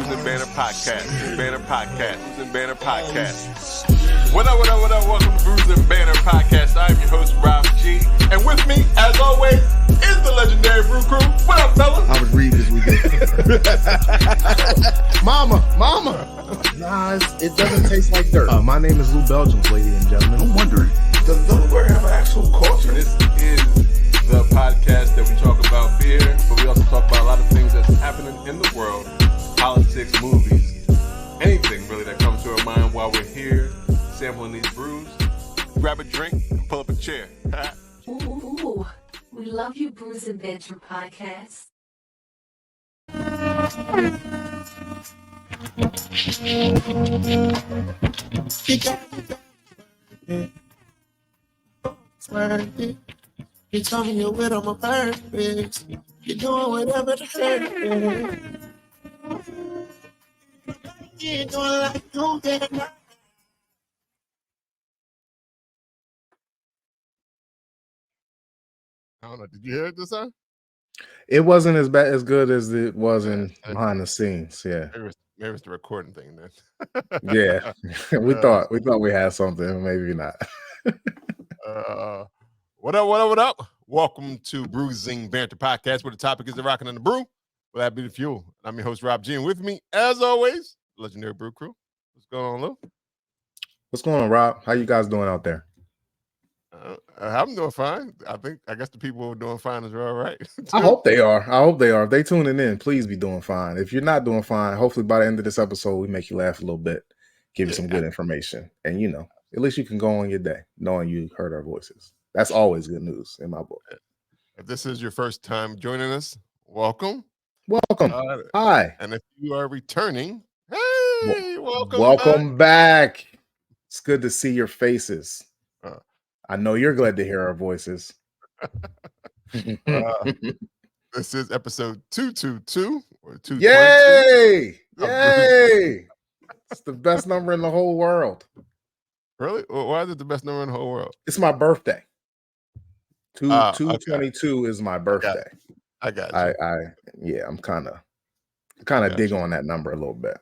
Brews and Banner Podcast. Brews and Banner Podcast. What up? Welcome to Brews and Banner Podcast. I'm your host, Rob G. And with me, as always, is the legendary Brew Crew. What up, fellas? I was reading this weekend. Mama. Nah, it doesn't taste like dirt. My name is Lou Belgium, ladies and gentlemen. I'm wondering, Does Delaware have an actual culture? This is the podcast that we talk about beer, but we also talk about a lot of things that's happening in the world, politics, movies, anything really that comes to our mind while we're here sampling these brews. Grab a drink and pull up a chair. Ooh, we love you, Brews and Banter Podcast. You told me you're with on my purpose. You're doing whatever to hurt me. You're doing like you did. I don't know. Did you hear it this time? It wasn't as good as it was in behind the scenes. Yeah, Maybe it's the recording thing then. yeah. we thought we had something, maybe not. What up? Welcome to Bruising Banter Podcast, where the topic is the rockin' and the brew. Well, that be the fuel. I'm your host, Rob G, and with me, as always, legendary Brew Crew. What's going on, Lou? What's going on, Rob? How you guys doing out there? I'm doing fine. I guess the people who are doing fine as well, right? I hope they are. If they tuning in, please be doing fine. If you're not doing fine, hopefully by the end of this episode, we make you laugh a little bit, give you some good information, and at least you can go on your day knowing you heard our voices. That's always good news in my book. If this is your first time joining us, welcome. Hi. And if you are returning, hey, welcome back. It's good to see your faces. I know you're glad to hear our voices. This is episode 222 or 222. Yay! It's the best number in the whole world. Really? Why is it the best number in the whole world? It's my birthday. 222 is my birthday. I got you. I'm kind of dig on that number a little bit.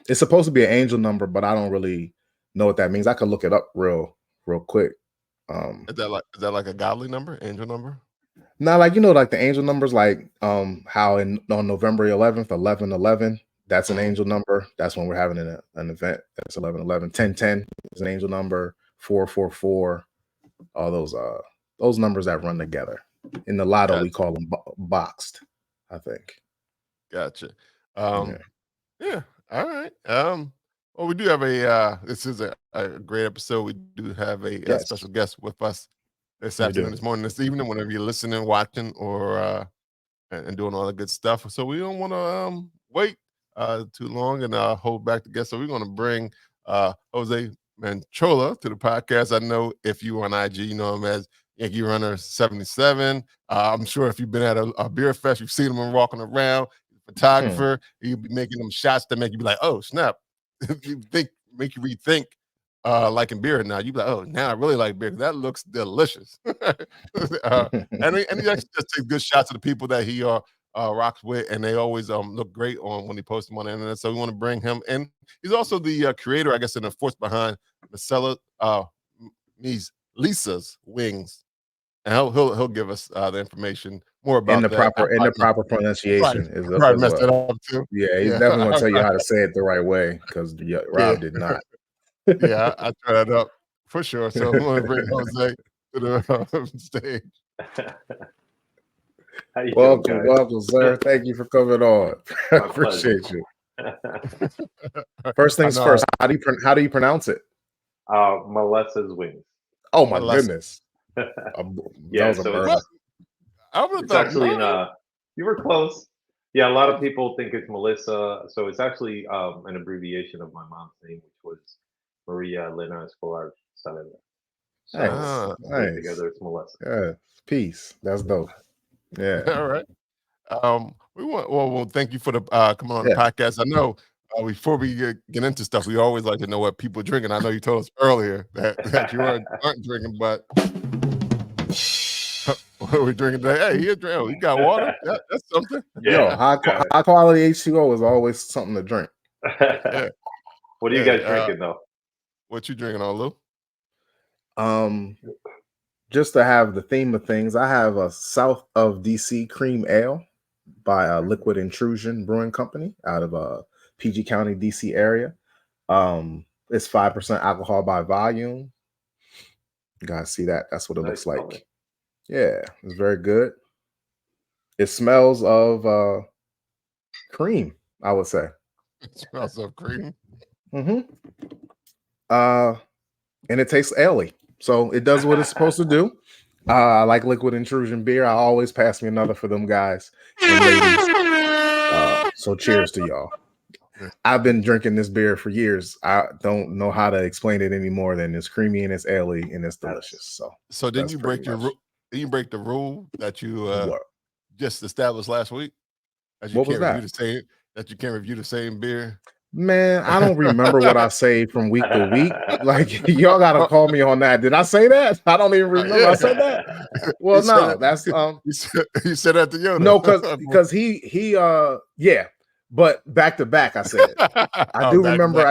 It's supposed to be an angel number, but I don't really know what that means. I could look it up real quick. Is that like a godly number, angel number? No, like the angel numbers, like how on November 11th, 11/11, that's an angel number. That's when we're having an event. That's 11/11. 10/10 is an angel number. 444, all those numbers that run together. In the lotto, we call them boxed, I think. Gotcha. Yeah. All right. Well, we do have this is a great episode. We do have a special guest with us this afternoon, this morning, this evening, whenever you're listening, watching, or and doing all the good stuff. So we don't want to wait too long and hold back the guest. So we're going to bring Jose Manchola to the podcast. I know if you on IG, you know him as Yankee Runner 77. I'm sure if you've been at a beer fest, you've seen him walking around. Photographer, he'll be making them shots that make you be like, oh snap. Make you rethink liking beer now. You be like, oh, now I really like beer. That looks delicious. and he actually just takes good shots of the people that he rocks with, and they always look great when he posts them on the internet. So we want to bring him in. He's also the creator, I guess, and the force behind Lisa's Wings, and he'll give us the information more about the proper pronunciation. Right. Probably messed it up too. Yeah, he's definitely gonna tell you how to say it the right way because Rob did not. Yeah, I tried that up for sure. So I'm gonna bring Jose to the stage. Welcome, sir. Thank you for coming on. I appreciate you. First things first. How do you pronounce it? Melesa's Wings. Oh my goodness. Yeah, that was a burn. It's actually you were close. Yeah, a lot of people think it's Melesa. So it's actually an abbreviation of my mom's name, which was Maria Elena Escolar Saavedra. So nice. Together it's Melesa. Yeah, peace. That's dope. Yeah. All right. Well, thank you for the coming on the podcast. I know before we get into stuff, we always like to know what people drink. And I know you told us earlier that you aren't drinking, but What are we drinking today? Hey, you drink. Oh, you got water? That's something. Yo, high quality H2O is always something to drink. Yeah. What are you guys drinking though? What you drinking on, Lou? Just to have the theme of things, I have a South of DC Cream Ale by Liquid Intrusion Brewing Company out of PG County, DC area. It's 5% alcohol by volume. You guys see that? That's what it looks like. Color. Yeah, it's very good. It smells of cream, I would say. It smells of cream. And it tastes ale-y. So it does what it's supposed to do. I like Liquid Intrusion beer. I always pass me another for them guys and ladies. So cheers to y'all. I've been drinking this beer for years. I don't know how to explain it any more than it's creamy and it's ale-y and it's delicious. So didn't you break your did you break the rule that you just established last week? What was that? That you can't review the same beer. Man, I don't remember what I say from week to week. Like, y'all gotta call me on that. Did I say that? I don't even remember. I said that. Well, no, that's you said that to Yoda. No, because he yeah, but back to back, I said it. I do remember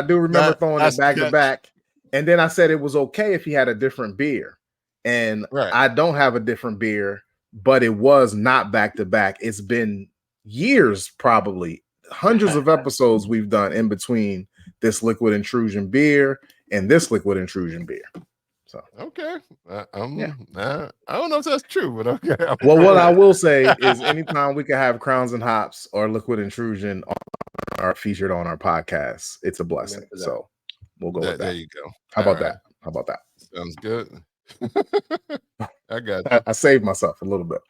throwing it back to back, and then I said it was okay if he had a different beer, and I don't have a different beer, but it was not back to back. It's been years, probably hundreds of episodes we've done in between this Liquid Intrusion beer and this Liquid Intrusion beer. So okay, I don't know if that's true, but okay. Well, what I will say is, anytime we can have Crowns and Hops or Liquid Intrusion are featured on our podcast, it's a blessing. So we'll go with that. There you go. How about that? How about that? Sounds good. I got you. I saved myself a little bit.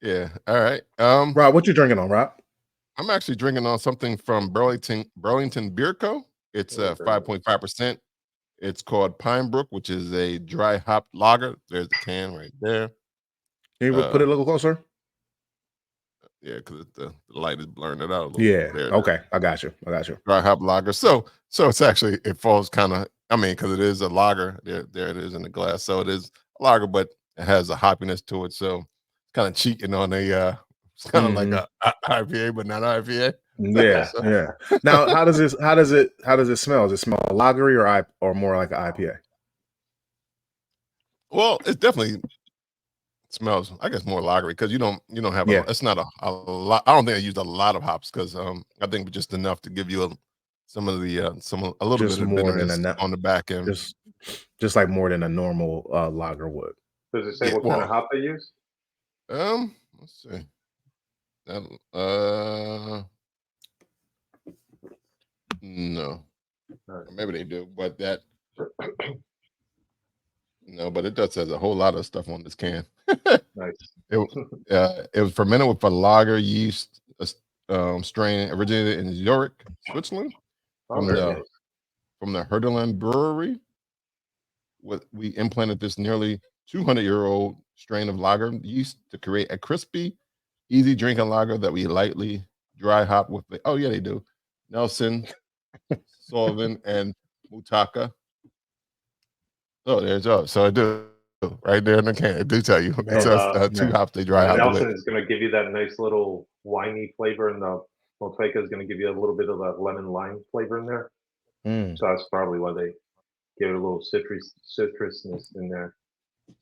Yeah. All right. Rob, what you drinking on, Rob? I'm actually drinking on something from Burlington Beer Co. It's 5.5%. It's called Pine Brook, which is a dry hop lager. There's the can right there. Can you put it a little closer? Yeah, because the light is blurring it out a little. Yeah. Okay. I got you. Dry hop lager. So it's actually, it falls kind of, because it is a lager. There it is in the glass. So it is a lager, but it has a hoppiness to it. So it's kind of cheating on it's kind of like a IPA, but not IPA. Yeah. Yeah. Now, how does it smell? Does it smell lagery or more like an IPA? Well, it definitely smells, I guess, more lagery because you don't have it's not a lot. I don't think I used a lot of hops because I think just enough to give you a little bit of bitterness on the back end, just like more than a normal lager would. Does it say what kind of hop they use? Let's see. No, maybe they do, but no, but it does has a whole lot of stuff on this can. Nice. It was fermented with a lager yeast strain originated in Zurich, Switzerland, from the Herderland Brewery. We implanted this nearly 200-year-old strain of lager yeast to create a crispy, easy drinking lager that we lightly dry hop with. They do. Nelson, Sullivan, and Mutaka. Oh, there's so I do right there in the can. I do tell you. It says 2 hops they dry hop. Nelson is going to give you that nice little winey flavor, and the Mutaka is going to give you a little bit of a lemon lime flavor in there. So that's probably why they give it a little citrusness in there.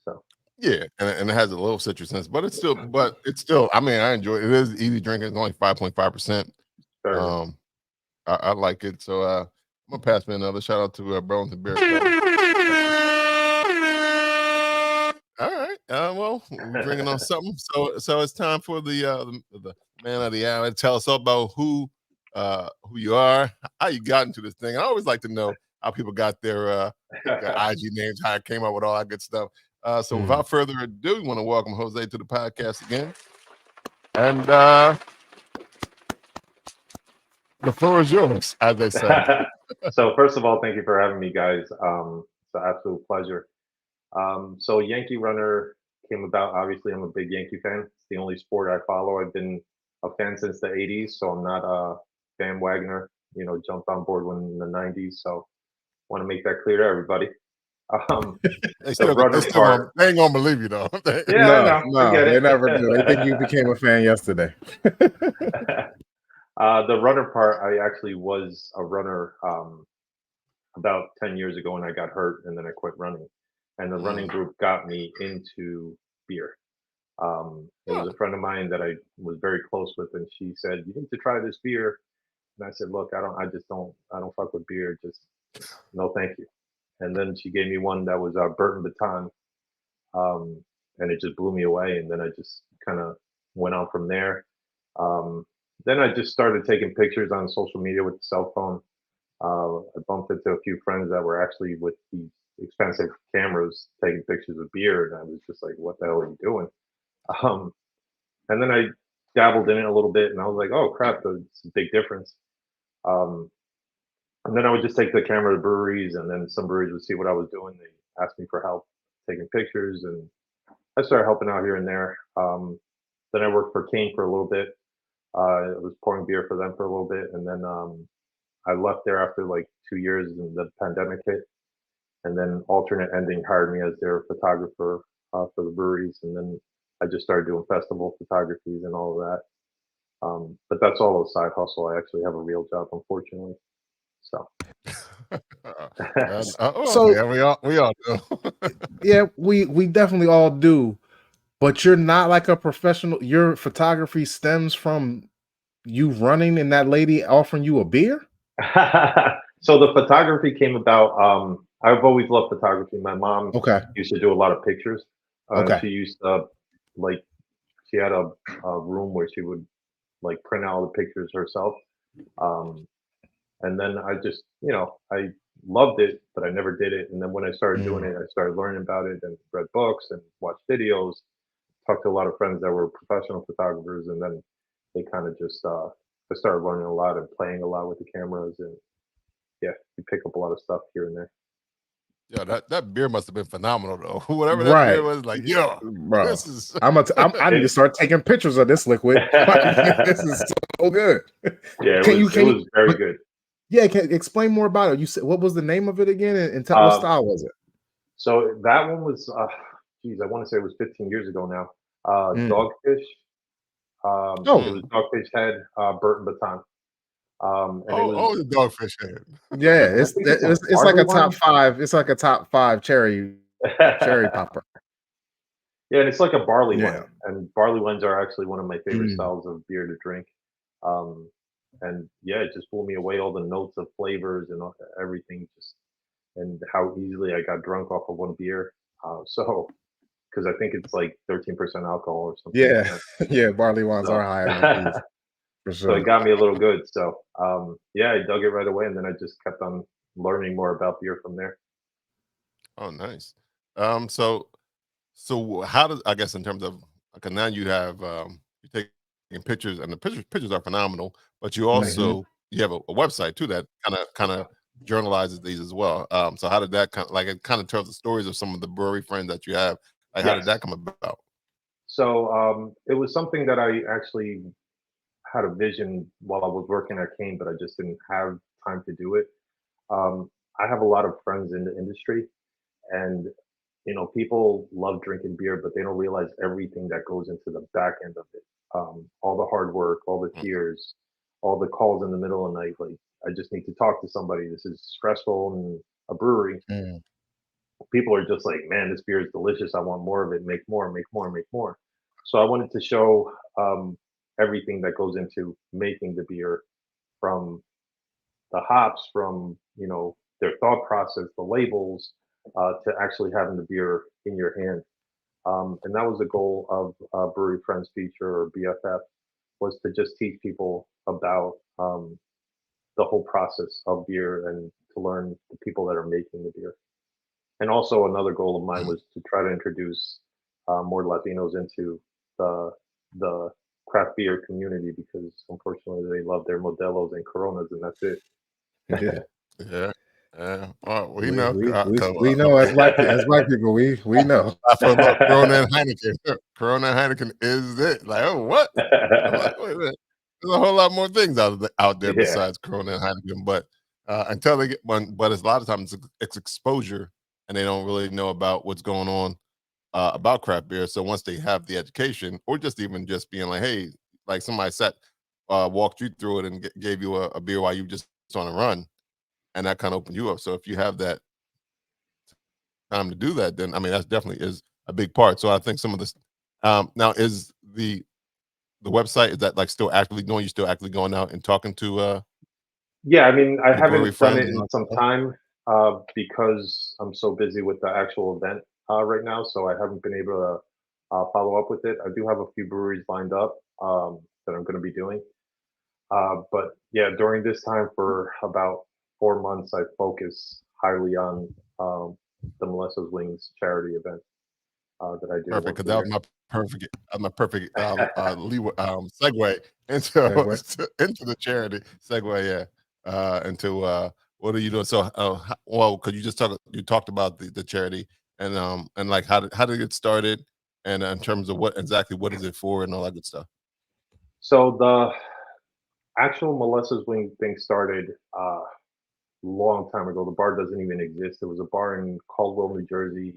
So yeah, and it has a little citrusness, but it's still. I enjoy it. It is easy drinking. It's only 5.5%. I like it. So I'm gonna pass me another shout out to Burlington Beer. All right. Well, we're drinking on something. So it's time for the man of the hour to tell us all about who you are, how you got into this thing. I always like to know how people got their IG names, how it came up with all that good stuff. So without further ado, we want to welcome Jose to the podcast again. And the floor is yours, as they say. So first of all, thank you for having me, guys. It's an absolute pleasure. So Yankee Runner came about. Obviously, I'm a big Yankee fan. It's the only sport I follow. I've been a fan since the 80s, so I'm not a bandwagoner. Jumped on board when in the 90s. So want to make that clear to everybody. They The runner part. they ain't gonna believe you though. Yeah, I know. I get they it. never do. They think you became a fan yesterday. The runner part, I actually was a runner about 10 years ago when I got hurt and then I quit running. And the running group got me into beer. It was a friend of mine that I was very close with, and she said, "You need to try this beer." And I said, "Look, I don't fuck with beer. Just no, thank you." And then she gave me one that was Burton Baton, and it just blew me away. And then I just kind of went on from there. Um, then I just started taking pictures on social media with the cell phone. I bumped into a few friends that were actually with these expensive cameras taking pictures of beer, and I was just like, "What the hell are you doing?" Um, and then I dabbled in it a little bit, and I was like, "Oh crap, it's a big difference." Um, and then I would just take the camera to breweries, and then some breweries would see what I was doing. They asked me for help taking pictures, and I started helping out here and there. Then I worked for Kane for a little bit. I was pouring beer for them for a little bit, and then I left there after like 2 years, and the pandemic hit. And then Alternate Ending hired me as their photographer for the breweries, and then I just started doing festival photographies and all of that. But that's all a side hustle. I actually have a real job, unfortunately. So, So yeah, we all do. yeah, we definitely all do. But you're not like a professional. Your photography stems from you running and that lady offering you a beer. so the photography came about. I've always loved photography. My mom Okay. used to do a lot of pictures. Okay. She used to like she had a room where she would like print out all the pictures herself. And then I just, I loved it, but I never did it. And then when I started doing it, I started learning about it and read books and watched videos, talked to a lot of friends that were professional photographers. And then they kind of just, I started learning a lot and playing a lot with the cameras. And yeah, you pick up a lot of stuff here and there. Yeah, that beer must have been phenomenal though. Whatever that Right. beer was, like, yo, Bro, this is. I need to start taking pictures of this liquid. This is so good. Yeah, it was very good. Yeah, can explain more about it. You said, what was the name of it again, and tell what style was it? So that one was, I want to say it was 15 years ago now. Dogfish. It was Dogfish Head, Burton Baton. And it was the Dogfish Head. Yeah, it's like a top five. It's like a top five cherry popper. Yeah, and it's like a barley wine, and barley wines are actually one of my favorite styles of beer to drink. And yeah, it just blew me away. All the notes of flavors and everything, and how easily I got drunk off of one beer. Because I think it's like 13% alcohol or something. Yeah, yeah, barley wines are high enough. For sure. So it got me a little good. So yeah, I dug it right away, and then I just kept on learning more about beer from there. Oh, nice. So how does, I guess, in terms of, okay, now you have you're taking pictures, and the pictures are phenomenal, but you also you have a website too that kind of journalizes these as well. So how did that it kind of tells the stories of some of the brewery friends that you have? Like, how did that come about? So it was something that I actually had a vision while I was working at Kane, but I just didn't have time to do it. I have a lot of friends in the industry, and people love drinking beer, but they don't realize everything that goes into the back end of it. All the hard work, all the tears, all the calls in the middle of the night. Like, I just need to talk to somebody. This is stressful in a brewery. People are just like, man, this beer is delicious. I want more of it. Make more, make more, make more. So I wanted to show everything that goes into making the beer, from the hops, from their thought process, the labels, to actually having the beer in your hand. And that was the goal of Brewery Friends Feature, or BFF, was to just teach people about the whole process of beer and to learn the people that are making the beer. And also another goal of mine was to try to introduce more Latinos into the craft beer community, because unfortunately they love their Modelos and Coronas, and that's it. Yeah. Well, we know as black people, we know. Corona and Heineken. Corona and Heineken is it? Like, oh, what? I'm like, wait a minute. There's a whole lot more things out there besides Corona and Heineken, but until they get one. But it's a lot of times it's exposure and they don't really know about what's going on about craft beer. So once they have the education, or just even just being like, hey, like somebody walked you through it and gave you a beer while you just on a run, and that kind of opened you up. So if you have that time to do that, then I mean that's definitely is a big part. So I think some of this now is the website, is that like still actively going? You still actively going out and talking to Yeah, I mean, I your brewery haven't done friends it and in all some that stuff? time because I'm so busy with the actual event right now, so I haven't been able to follow up with it. I do have a few breweries lined up that I'm going to be doing, but yeah, during this time for about 4 months, I focus highly on the Melissa's Wings charity event that I do Perfect, once because a that was year. my perfect segue into Segue. into the charity segue, yeah. Into what are you doing? So, well, because you talked about the charity and like how did it get started, and in terms of what is it for and all that good stuff. So the actual Melissa's Wing thing started long time ago. The bar doesn't even exist. There was a bar in Caldwell, New Jersey.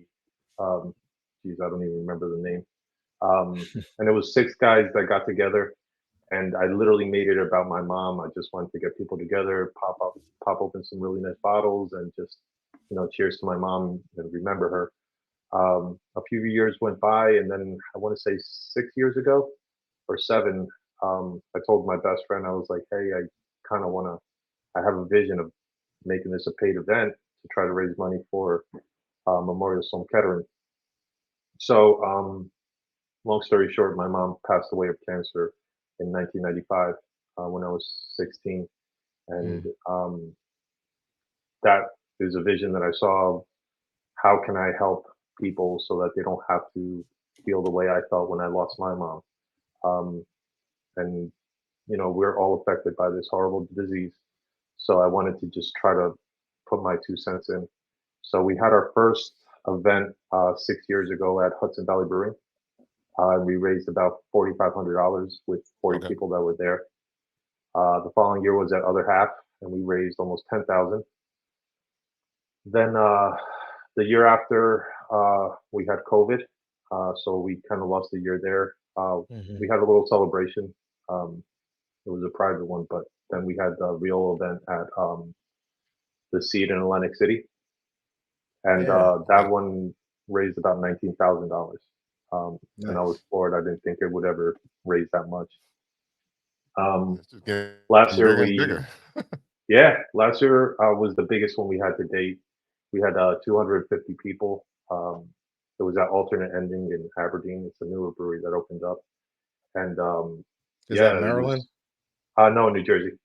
Um, geez, I don't even remember the name. And it was six guys that got together, and I literally made it about my mom. I just wanted to get people together, pop open some really nice bottles, and just cheers to my mom and remember her. A few years went by, and then I want to say 6 years ago or seven, I told my best friend, I was like, hey, I kind of want to. I have a vision of making this a paid event to try to raise money for Memorial Sloan Kettering. So, long story short, my mom passed away of cancer in 1995 when I was 16, and Mm. that is a vision that I saw. Of how can I help people so that they don't have to feel the way I felt when I lost my mom? Um, and we're all affected by this horrible disease. So I wanted to just try to put my 2 cents in. So we had our first event 6 years ago at Hudson Valley Brewing. We raised about $4,500 with 40 Okay. people that were there. The following year was at Other Half, and we raised almost 10,000. Then the year after, we had COVID, so we kind of lost a year there. Mhm. We had a little celebration. Um, it was a private one, but then we had the real event at the Seed in Atlantic City, and Yeah. that Okay. one raised about $19,000. And I was Nice. floored. I didn't think it would ever raise that much. Um, It's just getting last year bigger and we, bigger. yeah, last year was the biggest one we had to date. We had 250 people. It was at Alternate Ending in Aberdeen. It's a newer brewery that opened up, and Is that yeah, it Maryland? was no, New Jersey.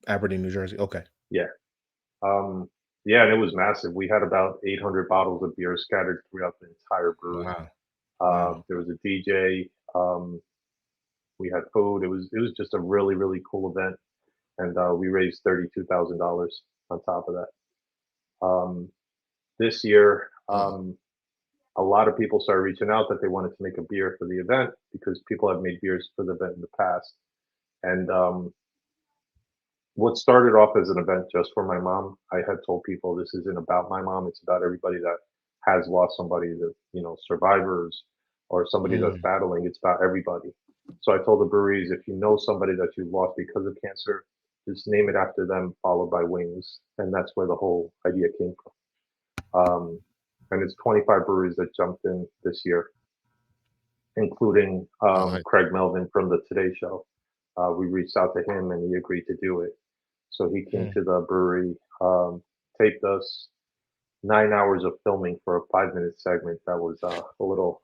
Aberdeen, New Jersey. Okay. Yeah, um, yeah, and it was massive. We had about 800 bottles of beer scattered throughout the entire brewery. Wow. Wow. There was a DJ. We had food. It was just a really really cool event, and we raised $32,000 on top of that. This year, Mm, a lot of people started reaching out that they wanted to make a beer for the event because people have made beers for the event in the past. And what started off as an event just for my mom, I had told people this isn't about my mom. It's about everybody that has lost somebody, that survivors or somebody that's Mm. battling. It's about everybody. So I told the breweries, if you know somebody that you lost because of cancer, just name it after them, followed by wings, and that's where the whole idea came from. And it's 25 breweries that jumped in this year, including oh, nice. Craig Melvin from the Today Show. We reached out to him and he agreed to do it. So he came Mm. to the brewery, taped us 9 hours of filming for a 5 minute segment. That was a little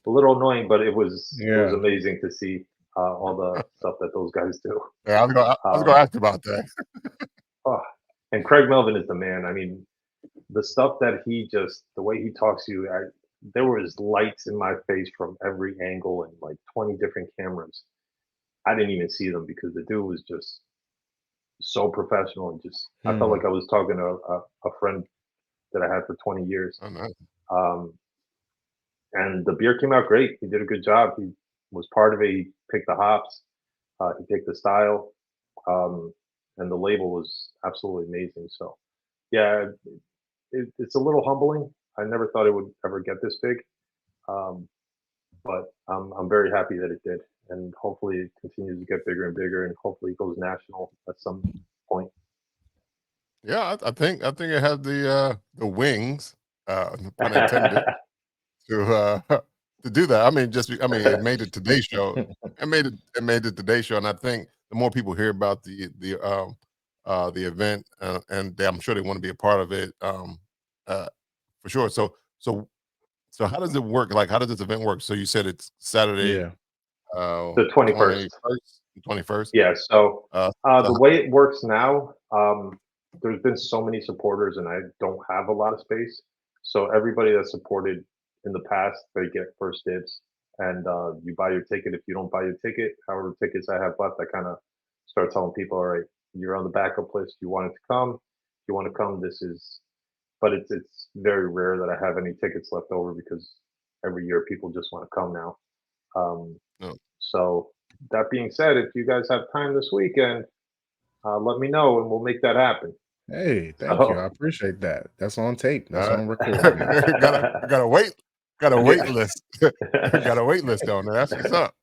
annoying, but it was Yeah. amazing to see all the stuff that those guys do. Yeah, I was gonna Um, ask you about that. oh, and Craig Melvin is the man. I mean, the stuff that the way he talks to you, there was lights in my face from every angle and like 20 different cameras. I didn't even see them because the dude was just so professional and just I felt Hmm. like I was talking to a friend that I had for 20 years. Oh, nice. Um, and the beer came out great. He did a good job. He was part of it. He picked the hops. He picked the style, um, and the label was absolutely amazing. So yeah, it's a little humbling. I never thought it would ever get this big, but I'm very happy that it did, and hopefully it continues to get bigger and bigger, and hopefully it goes national at some point. Yeah, I think it has the wings, pun intended, to to do that. I mean, it made the Today Show. It made the Today Show, and I think the more people hear about the event, and I'm sure they want to be a part of it, for sure. So how does it work? Like, how does this event work? So you said it's Saturday, Yeah. The 21st. 21st. Yeah. So So the way it works now, there's been so many supporters, and I don't have a lot of space. So everybody that supported in the past, they get first dibs, and you buy your ticket. If you don't buy your ticket, however tickets I have left, I kind of start telling people, all right, you're on the backup list. You wanted to come. If you want to come, this is. But it's very rare that I have any tickets left over because every year people just want to come now. no. So that being said, if you guys have time this weekend, let me know and we'll make that happen. Hey, thank you. I appreciate that. That's on tape. That's on record. got a wait list. Got a wait list on there. That's what's up.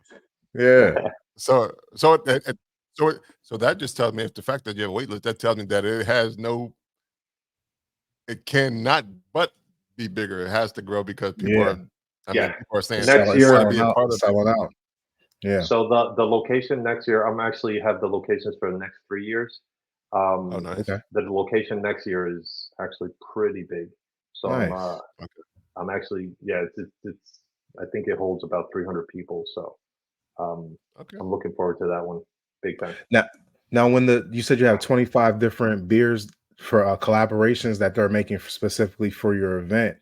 Yeah. So that just tells me, if the fact that you have a wait list, that tells me that it cannot but be bigger. It has to grow because people are. People are saying next year to be a part of selling out. Yeah. So the location next year, I'm actually have the locations for the next 3 years. Nice. Okay. The location next year is actually pretty big. So Nice. I'm actually it's I think it holds about 300 people. So I'm looking forward to that one big time. Now when you said you have 25 different beers for collaborations that they're making specifically for your event,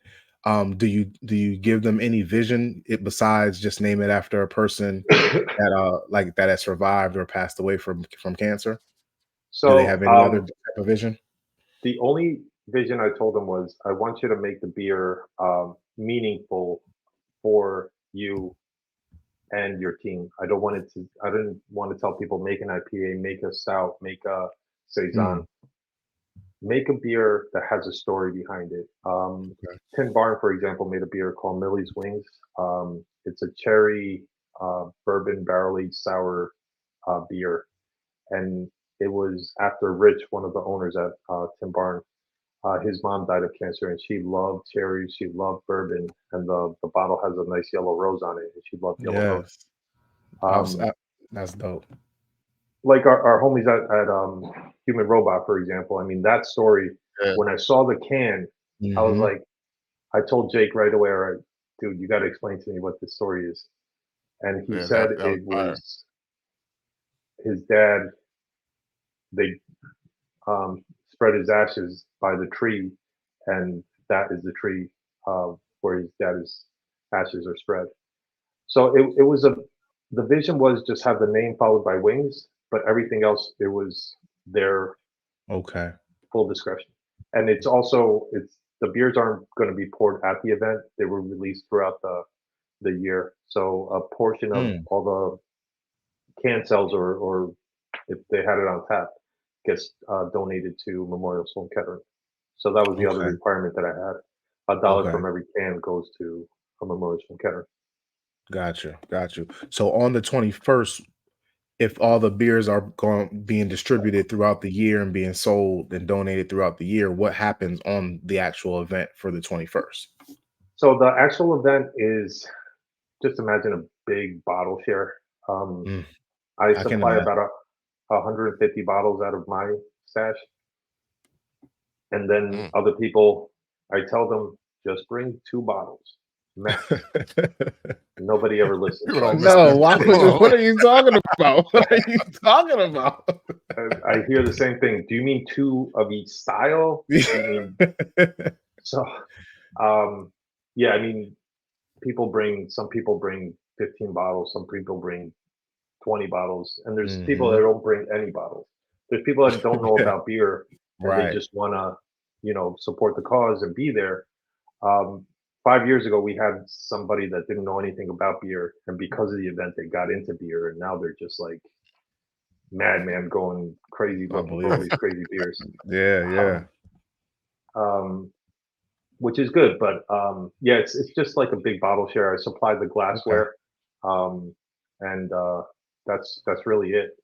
do you give them any vision besides just name it after a person that that has survived or passed away from cancer? So do they have any other type of vision? The only vision I told them was, I want you to make the beer meaningful for you and your team. I didn't want to tell people, make an IPA, make a stout, make a saison. Make a beer that has a story behind it. Tin Barn, for example, made a beer called Millie's Wings. It's a cherry bourbon barrel-aged sour beer, and it was after Rich, one of the owners at Tin Barn. His mom died of cancer, and she loved cherries. She loved bourbon, and the bottle has a nice yellow rose on it, and she loved yellow rose. That's dope. Like our homies at Human Robot, for example. I mean, that story. Yeah. When I saw the can, I was like, I told Jake right away, all right, dude, you got to explain to me what this story is. And he said it was his dad. They spread his ashes by the tree, and that is the tree where his dad's ashes are spread. So it was the vision was just have the name followed by wings, but everything else, it was their full discretion. And it's the beers aren't going to be poured at the event. They were released throughout the year. So a portion of all the can sales, or if they had it on tap, gets donated to Memorial Sloan Kettering. So that was the other requirement that I had. $1 from every can goes to a Memorial Sloan Kettering. Got you. So on the 21st, if all the beers are being distributed throughout the year and being sold and donated throughout the year, what happens on the actual event for the 21st? So the actual event is, just imagine a big bottle share. I supply about 150 bottles out of my stash. And then other people, I tell them, just bring 2 bottles. Nobody ever listens. No, what are you talking about? What are you talking about? I hear the same thing. Do you mean 2 of each style? So, yeah, I mean, some people bring 15 bottles, some people bring 20 bottles, and there's people that don't bring any bottles. There's people that don't know about beer, and they just want to, support the cause and be there. 5 years ago, we had somebody that didn't know anything about beer, and because of the event, they got into beer, and now they're just like madman going crazy looking for all these crazy beers. Yeah. which is good. But yeah, it's just like a big bottle share. I supply the glassware, and that's really it.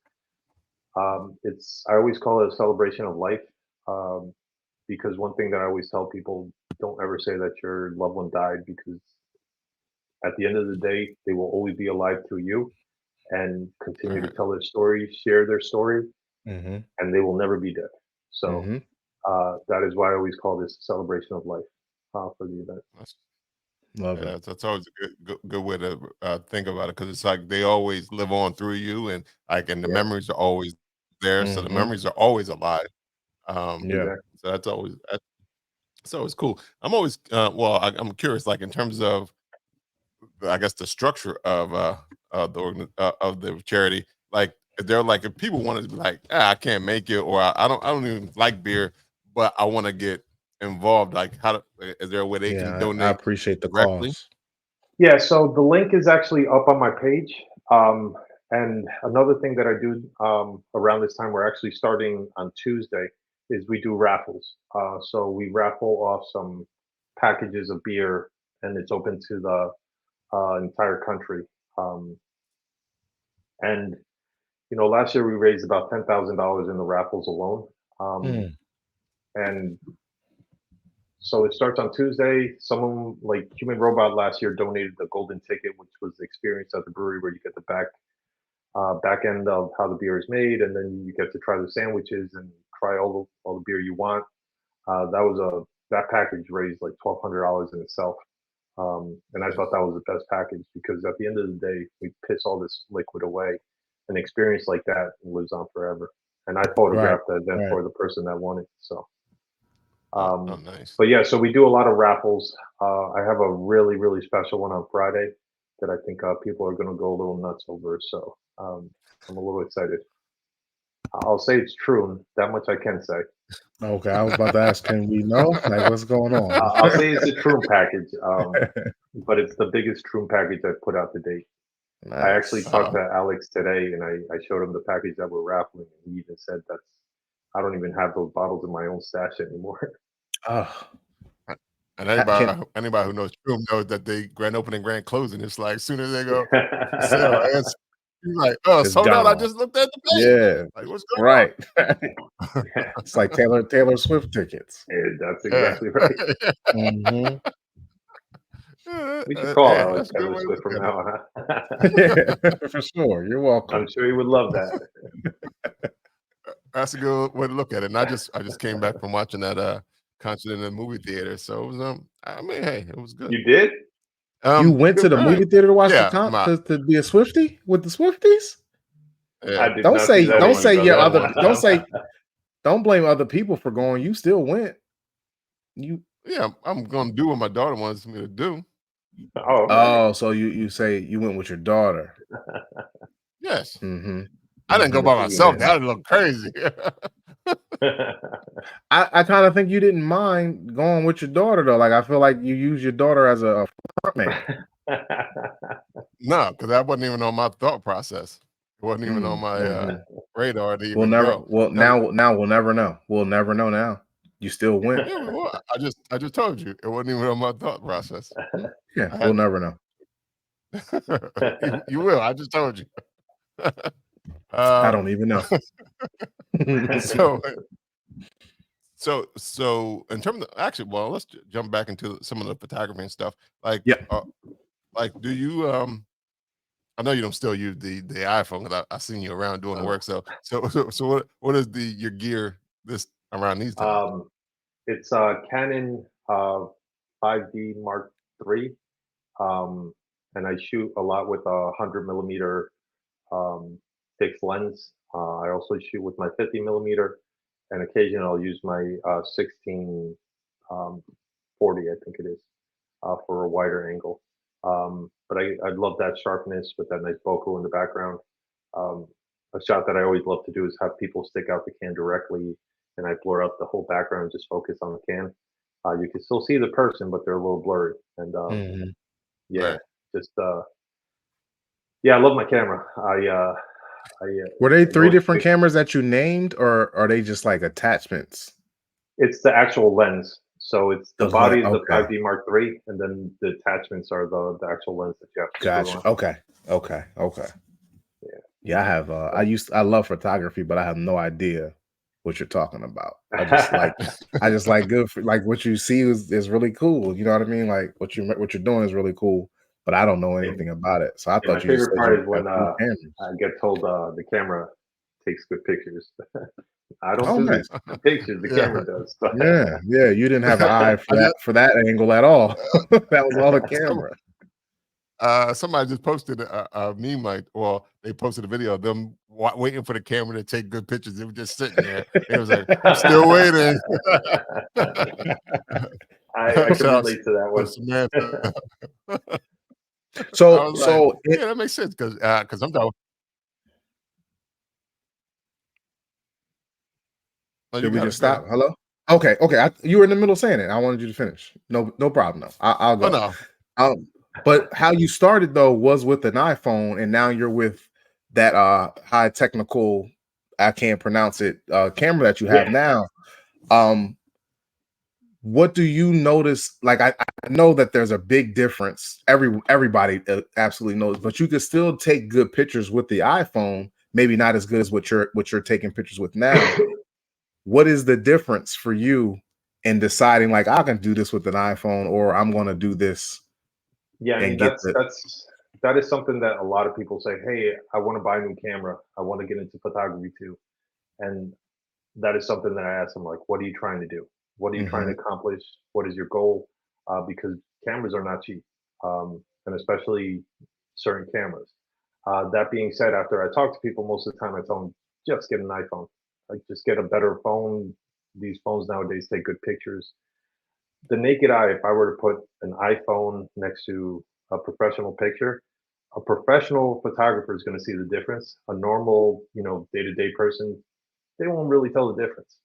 It's I always call it a celebration of life, because one thing that I always tell people: don't ever say that your loved one died, because at the end of the day, they will always be alive through you and continue to tell their story, share their story, Mm-hmm. and they will never be dead. So Mm-hmm. that is why I always call this a celebration of life for the event. Love it. That's always a good way to think about it, because it's like they always live on through you, and the memories are always there, so the memories are always alive. Yeah. So that's always cool. I'm always I'm curious, like in terms of, I guess, the structure of of the charity. Like, they're like, if people wanted to be like, I can't make it, or I don't even like beer, but I want to get involved. Like, is there a way they can I donate appreciate the directly? cause. Yeah, so the link is actually up on my page. And another thing that I do around this time, we're actually starting on Tuesday, is we do raffles. So we raffle off some packages of beer, and it's open to the entire country. And last year we raised about $10,000 in the raffles alone. And so it starts on Tuesday. Someone like Human Robot last year donated the golden ticket, which was the experience at the brewery where you get the back end of how the beer is made, and then you get to try the sandwiches and try all the beer you want. That package raised like $1,200 in itself, and I thought that was the best package, because at the end of the day, we piss all this liquid away. An experience like that lives on forever. And I photographed that event for the person that won it. So. Nice. But yeah, so we do a lot of raffles. I have a really, really special one on Friday that I think people are going to go a little nuts over. So I'm a little excited. I'll say it's true. That much I can say. Okay, I was about to ask, can we know? Like, what's going on? I'll say it's a Troom package, but it's the biggest Troom package I've put out to date. Nice. I actually talked to Alex today, and I showed him the package that we're raffling, and he even said I don't even have those bottles in my own stash anymore. Oh. And anybody who knows Troom knows that they grand opening, grand closing, it's like as soon as they go sell, he's like, It's sold out. I gone. just looked at the page. Yeah. Like, what's going on? It's like Taylor Swift tickets. Yeah, that's exactly right. Mm-hmm. We should call Alex Taylor Swift from now on. Yeah, for sure. You're welcome. I'm sure he would love that. That's a good way to look at it. And I just came back from watching that concert in the movie theater. So it was I mean, hey, it was good. You did? You went to the movie theater to watch to be a Swiftie with the Swifties? Yeah. Don't blame other people for going. You still went. I'm gonna do what my daughter wants me to do. Oh, so you say you went with your daughter? Yes. Mm-hmm. I didn't go by myself. That would look crazy. I kind of think you didn't mind going with your daughter though. Like, I feel like you use your daughter as a front man. No, because that wasn't even on my thought process. It wasn't even on my radar to even go. Now we'll never know. We'll never know now. You still went. Yeah, well, I just told you it wasn't even on my thought process. Yeah, we'll never know. You will. I just told you. I don't even know. So in terms of let's jump back into some of the photography and stuff. Like, like, do you I know you don't still use the iPhone, because I've seen you around doing work. So what is your gear this around these times? It's Canon 5D Mark III, and I shoot a lot with a 100mm fixed lens. I also shoot with my 50mm, and occasionally I'll use my 1640, I think it is, for a wider angle. But I love that sharpness with that nice bokeh in the background. A shot that I always love to do is have people stick out the can directly, and I blur out the whole background and just focus on the can. You can still see the person, but they're a little blurry. And I love my camera. Were they three different cameras that you named, or are they just like attachments? It's the actual lens. So it's the body is the 5D Mark III, and then the attachments are the actual lens that you have to screw on. Okay. Yeah, I have. I love photography, but I have no idea what you're talking about. I just like good for, like what you see is really cool. You know what I mean? Like what you're doing is really cool, but I don't know anything about it. So I thought my you just favorite said part you is when have I get told the camera takes good pictures. I don't Oh, do nice. the pictures; the camera does. Yeah. You didn't have an eye for that angle at all. That was all the camera. Somebody just posted a meme they posted a video of them waiting for the camera to take good pictures. They were just sitting there. It was like, I'm still waiting. I can relate to that one. Samantha. Yeah, that makes sense because I'm talking. Did we just stop? Hello? Okay. You were in the middle of saying it. I wanted you to finish. No problem. No, I'll go. Oh, no. But how you started though was with an iPhone, and now you're with that high technical, I can't pronounce it, camera that you have now. What do you notice? Like I know that there's a big difference. Everybody absolutely knows, but you could still take good pictures with the iPhone. Maybe not as good as what you're taking pictures with now. What is the difference for you in deciding like I can do this with an iPhone or I'm going to do this? Yeah, I mean that is something that a lot of people say, hey, I want to buy a new camera. I want to get into photography too. And that is something that I ask them, like, what are you trying to do? What are you trying to accomplish? What is your goal? Because cameras are not cheap, and especially certain cameras. That being said, after I talk to people, most of the time I tell them, just get an iPhone. Like, just get a better phone. These phones nowadays take good pictures. The naked eye, if I were to put an iPhone next to a professional picture, a professional photographer is going to see the difference. A normal, day-to-day person, they won't really tell the difference.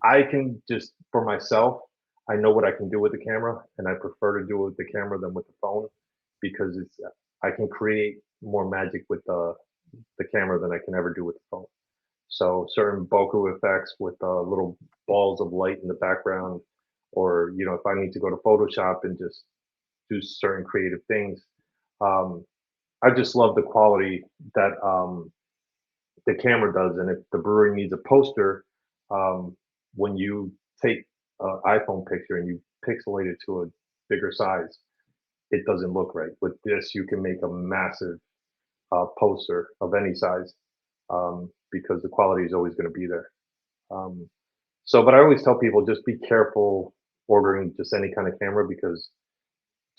I can just, for myself, I know what I can do with the camera, and I prefer to do it with the camera than with the phone because I can create more magic with the camera than I can ever do with the phone. So certain bokeh effects with little balls of light in the background, or if I need to go to Photoshop and just do certain creative things, I just love the quality that the camera does. And if the brewery needs a poster, when you take an iPhone picture and you pixelate it to a bigger size, it doesn't look right. With this, you can make a massive poster of any size because the quality is always going to be there. But I always tell people just be careful ordering just any kind of camera because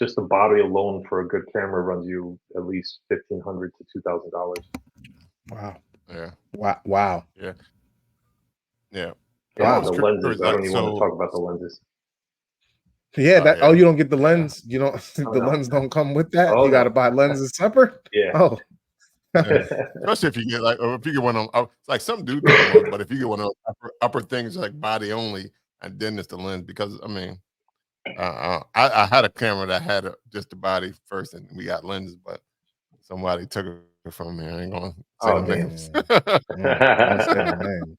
just the body alone for a good camera runs you at least $1,500 to $2,000. Wow. Yeah. Wow. Yeah. Yeah. Yeah. The lenses. I don't even want to talk about the lenses. Yeah. You don't get the lens. You don't. The lens don't come with that. You got to buy lenses separate. Yeah. Oh. Especially if you get if you get one of them, like some do come with, but if you get one of those upper things like body only, and then it's the lens because I mean, I had a camera that had just the body first, and we got lenses, but somebody took it from me. I ain't gonna say no names. Don't say no name.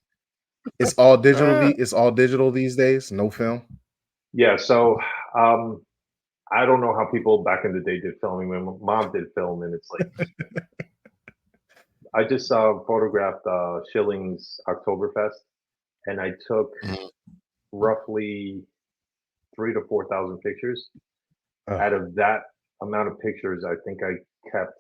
It's all digital. It's all digital these days. No film. Yeah. So I don't know how people back in the day did filming. My mom did film, and it's like I just photographed Schilling's Oktoberfest, and I took roughly 3,000 to 4,000 pictures. Out of that amount of pictures, I think I kept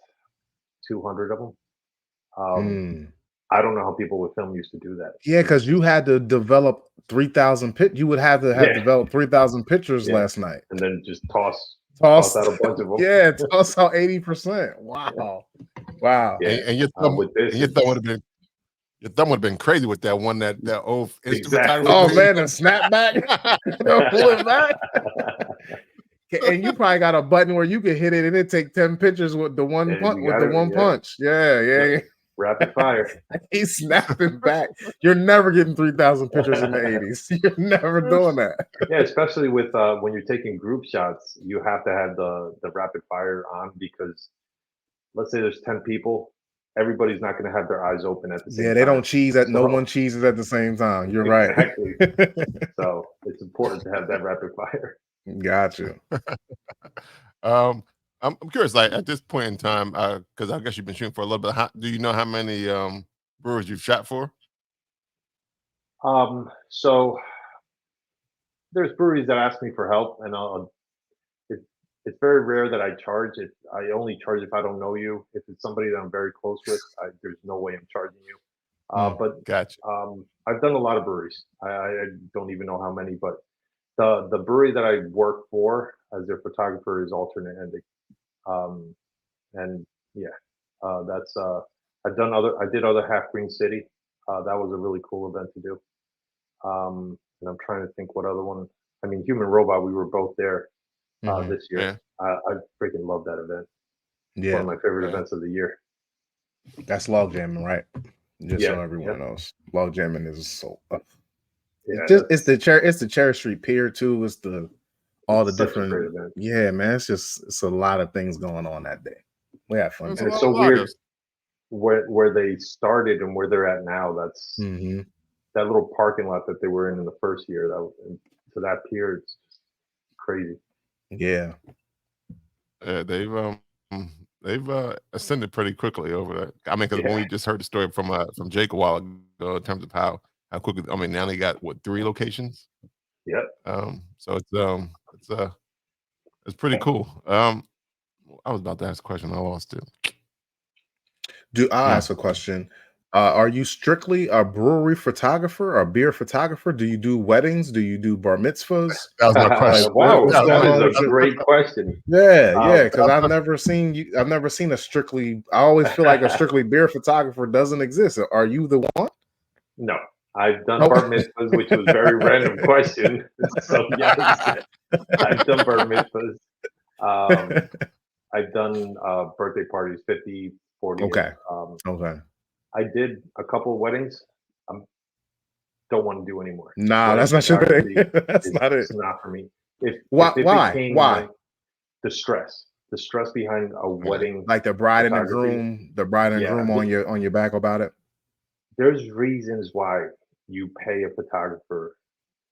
200 of them. I don't know how people with film used to do that. Yeah, because you had to develop 3,000 You would have to have developed 3,000 pictures last night, and then just toss out a bunch of them. Yeah, toss out 80%. Wow. Yeah. And your thumb would have been. Your thumb would have been crazy with that one that old photography. Oh man, a snapback. Pull it back. And you probably got a button where you can hit it and it take 10 pictures with the one punch. Yeah. Rapid fire. He's snapping back. You're never getting 3,000 pictures in the 80s. You're never doing that. Yeah, especially with when you're taking group shots, you have to have the rapid fire on because let's say there's 10 people, everybody's not going to have their eyes open at the same time. Yeah, they don't cheese at no one cheeses at the same time. You're exactly. right. So it's important to have that rapid fire. Gotcha. I'm curious, like at this point in time, because I guess you've been shooting for a little bit. Do you know how many breweries you've shot for? So there's breweries that ask me for help, and it's very rare that I charge it. I only charge if I don't know you. If it's somebody that I'm very close with, there's no way I'm charging you. But gotcha. I've done a lot of breweries. I don't even know how many, but the brewery that I work for as their photographer is Alternate Ending. And yeah, that's I did other Half Green City. That was a really cool event to do. And I'm trying to think what other one. I mean, Human Robot. We were both there this year. Yeah. I freaking love that event. Yeah, one of my favorite events of the year. That's log jamming, right? Just so everyone knows, log jamming is so. It's the Cherry Street Pier too. It's all the different. Yeah, man, it's a lot of things going on that day. We have fun. And it's so weird where they started and where they're at now. That's that little parking lot that they were in the first year. To that pier, it's just crazy. Yeah. They've ascended pretty quickly over that. I mean, because when we just heard the story from Jake a while ago in terms of how quickly. I mean, now they got 3 locations. Yep. So it's pretty cool. I was about to ask a question. I lost it. I'll ask a question. Are you strictly a brewery photographer or a beer photographer? Do you do weddings? Do you do bar mitzvahs? That was my question. Wow, that is a great question. Yeah, because I've never seen you. I've never seen a strictly. I always feel like a strictly beer photographer doesn't exist. Are you the one? No, I've done bar mitzvahs, which was a very random question. So yes, I've done bar mitzvahs. I've done birthday parties, 50, 40. Okay. Okay. I did a couple of weddings. Don't want to do anymore. Nah, that's not your thing. That's not it. It's not for me. Why? The stress behind a wedding, like the bride and the groom on your back about it. There's reasons why you pay a photographer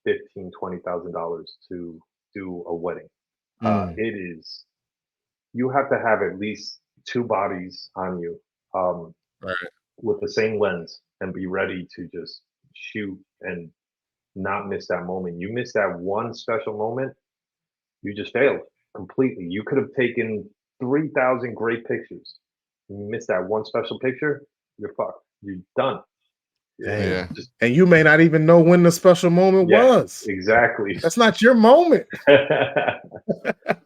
$15,000-$20,000 to do a wedding. It is, you have to have at least 2 bodies on you. Right. With the same lens and be ready to just shoot and not miss that moment. You miss that one special moment, you just failed completely. You could have taken 3,000 great pictures. You miss that one special picture, you're fucked. You're done. Yeah. And you may not even know when the special moment was. Exactly. That's not your moment.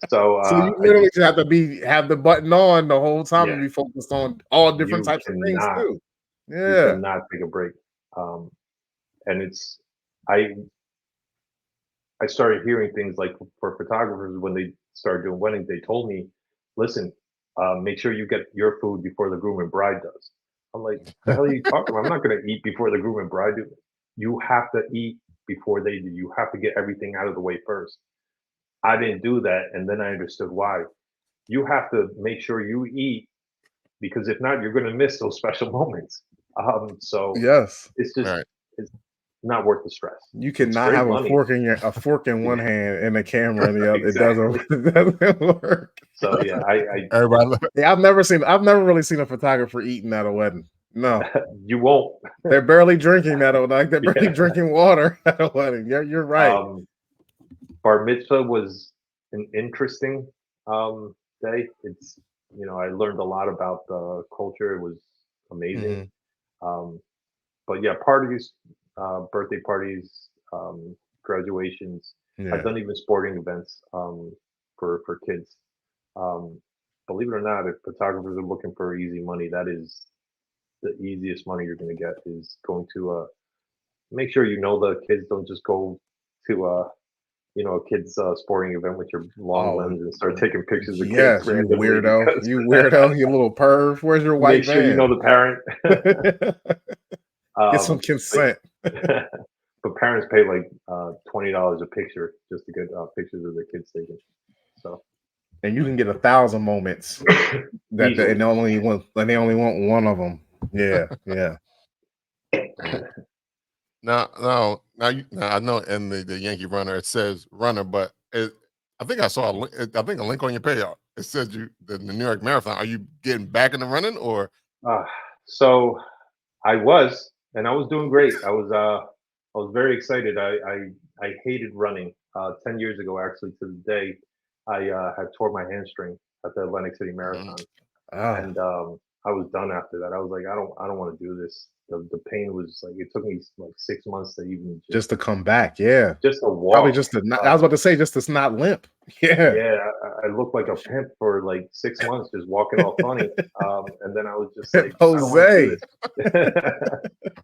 So you literally just have to have the button on the whole time and be focused on all different types of things too. Yeah. You cannot take a break. And it's I started hearing things like for photographers when they started doing weddings, they told me, listen, make sure you get your food before the groom and bride does. I'm like, the hell are you talking about? I'm not going to eat before the groom and bride do. You have to eat before they do. You have to get everything out of the way first. I didn't do that, and then I understood why. You have to make sure you eat, because if not, you're going to miss those special moments. So it's just it's not worth the stress. You cannot have a fork in one hand and a camera in the other. Exactly. It doesn't work. So yeah, I've never really seen a photographer eating at a wedding. No, you won't. They're barely drinking they're barely drinking water at a wedding. You're right. Bar mitzvah was an interesting day. It's I learned a lot about the culture. It was amazing. But yeah, parties, birthday parties, graduations. Yeah. I've done even sporting events for kids. Believe it or not, if photographers are looking for easy money, that is the easiest money you're going to get, is going to make sure the kids don't just go to a kid's sporting event with your long lens and start taking pictures of kids. You weirdo. You little perv. Where's your white van? Make sure you know the parent. Get some consent. But parents pay like $20 a picture just to get pictures of their kids taken. So. And you can get 1,000 moments that they only want one of them. Yeah, yeah. Now, I know in the Yankee Runner it says runner, but I think I saw a link on your page. It says the New York Marathon. Are you getting back into running or? So I was, and I was doing great. I was very excited. I hated running. 10 years ago, actually, to the day, I had tore my hamstring at the Atlantic City Marathon, and I was done after that. I was like, I don't want to do this. The pain was like, it took me like 6 months to even just to come back. Yeah, just to walk. Probably just to not, I was about to say just to not limp. Yeah, yeah. I looked like a pimp for like 6 months, just walking all funny. And then I was just like, I don't want to do this.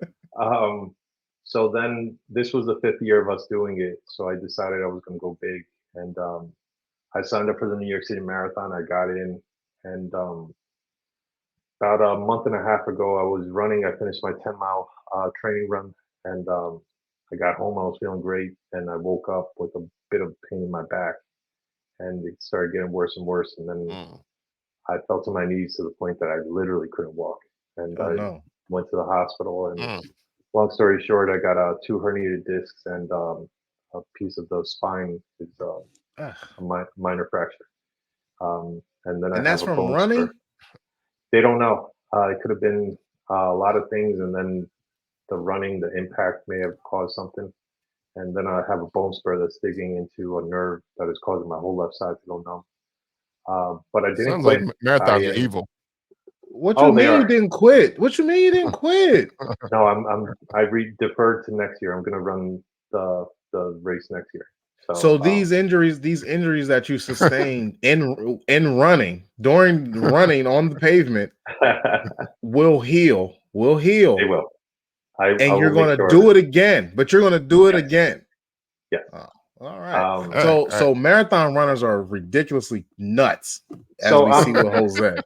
So then this was the 5th year of us doing it. So I decided I was going to go big, and I signed up for the New York City Marathon. I got in, and about a month and a half ago, I was running. I finished my 10-mile training run, and I got home. I was feeling great, and I woke up with a bit of pain in my back, and it started getting worse and worse. And then I fell to my knees to the point that I literally couldn't walk, and I went to the hospital. And long story short, I got 2 herniated discs, and a piece of the spine is a minor fracture. And then I that's have a from bone running. spur. They don't know. It could have been a lot of things, and then the running, the impact may have caused something. And then I have a bone spur that's digging into a nerve that is causing my whole left side to go numb. But I didn't Sounds quit. like marathons are evil. What you mean you didn't quit? What you mean you didn't quit? No, I deferred to next year. I'm going to run the race next year. So these injuries that you sustained in running during running on the pavement will heal. Will heal. They will. And you're going to do it again. But you're going to do it again. Yeah. All right. So marathon runners are ridiculously nuts, as we see with Jose.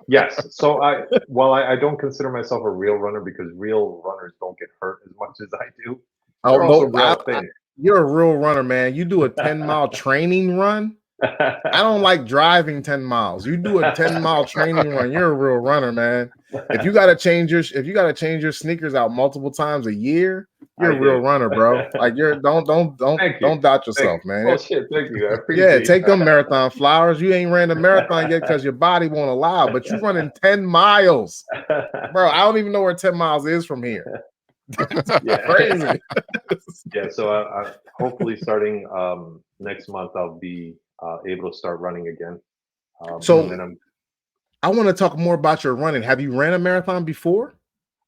Yes. So while I don't consider myself a real runner, because real runners don't get hurt as much as I do. They're also real thin. You're a real runner, man. You do a 10-mile training run. I don't like driving 10 miles. You do a 10-mile training run. You're a real runner, man. If you gotta change your sneakers out multiple times a year, you're a real runner, bro. Like don't doubt yourself, man. Oh shit, thank you. I appreciate take them marathon flowers. You ain't ran a marathon yet because your body won't allow, but you running 10 miles. Bro, I don't even know where 10 miles is from here. Crazy. Yeah, so I hopefully starting next month I'll be able to start running again. I want to talk more about your running. Have you ran a marathon before?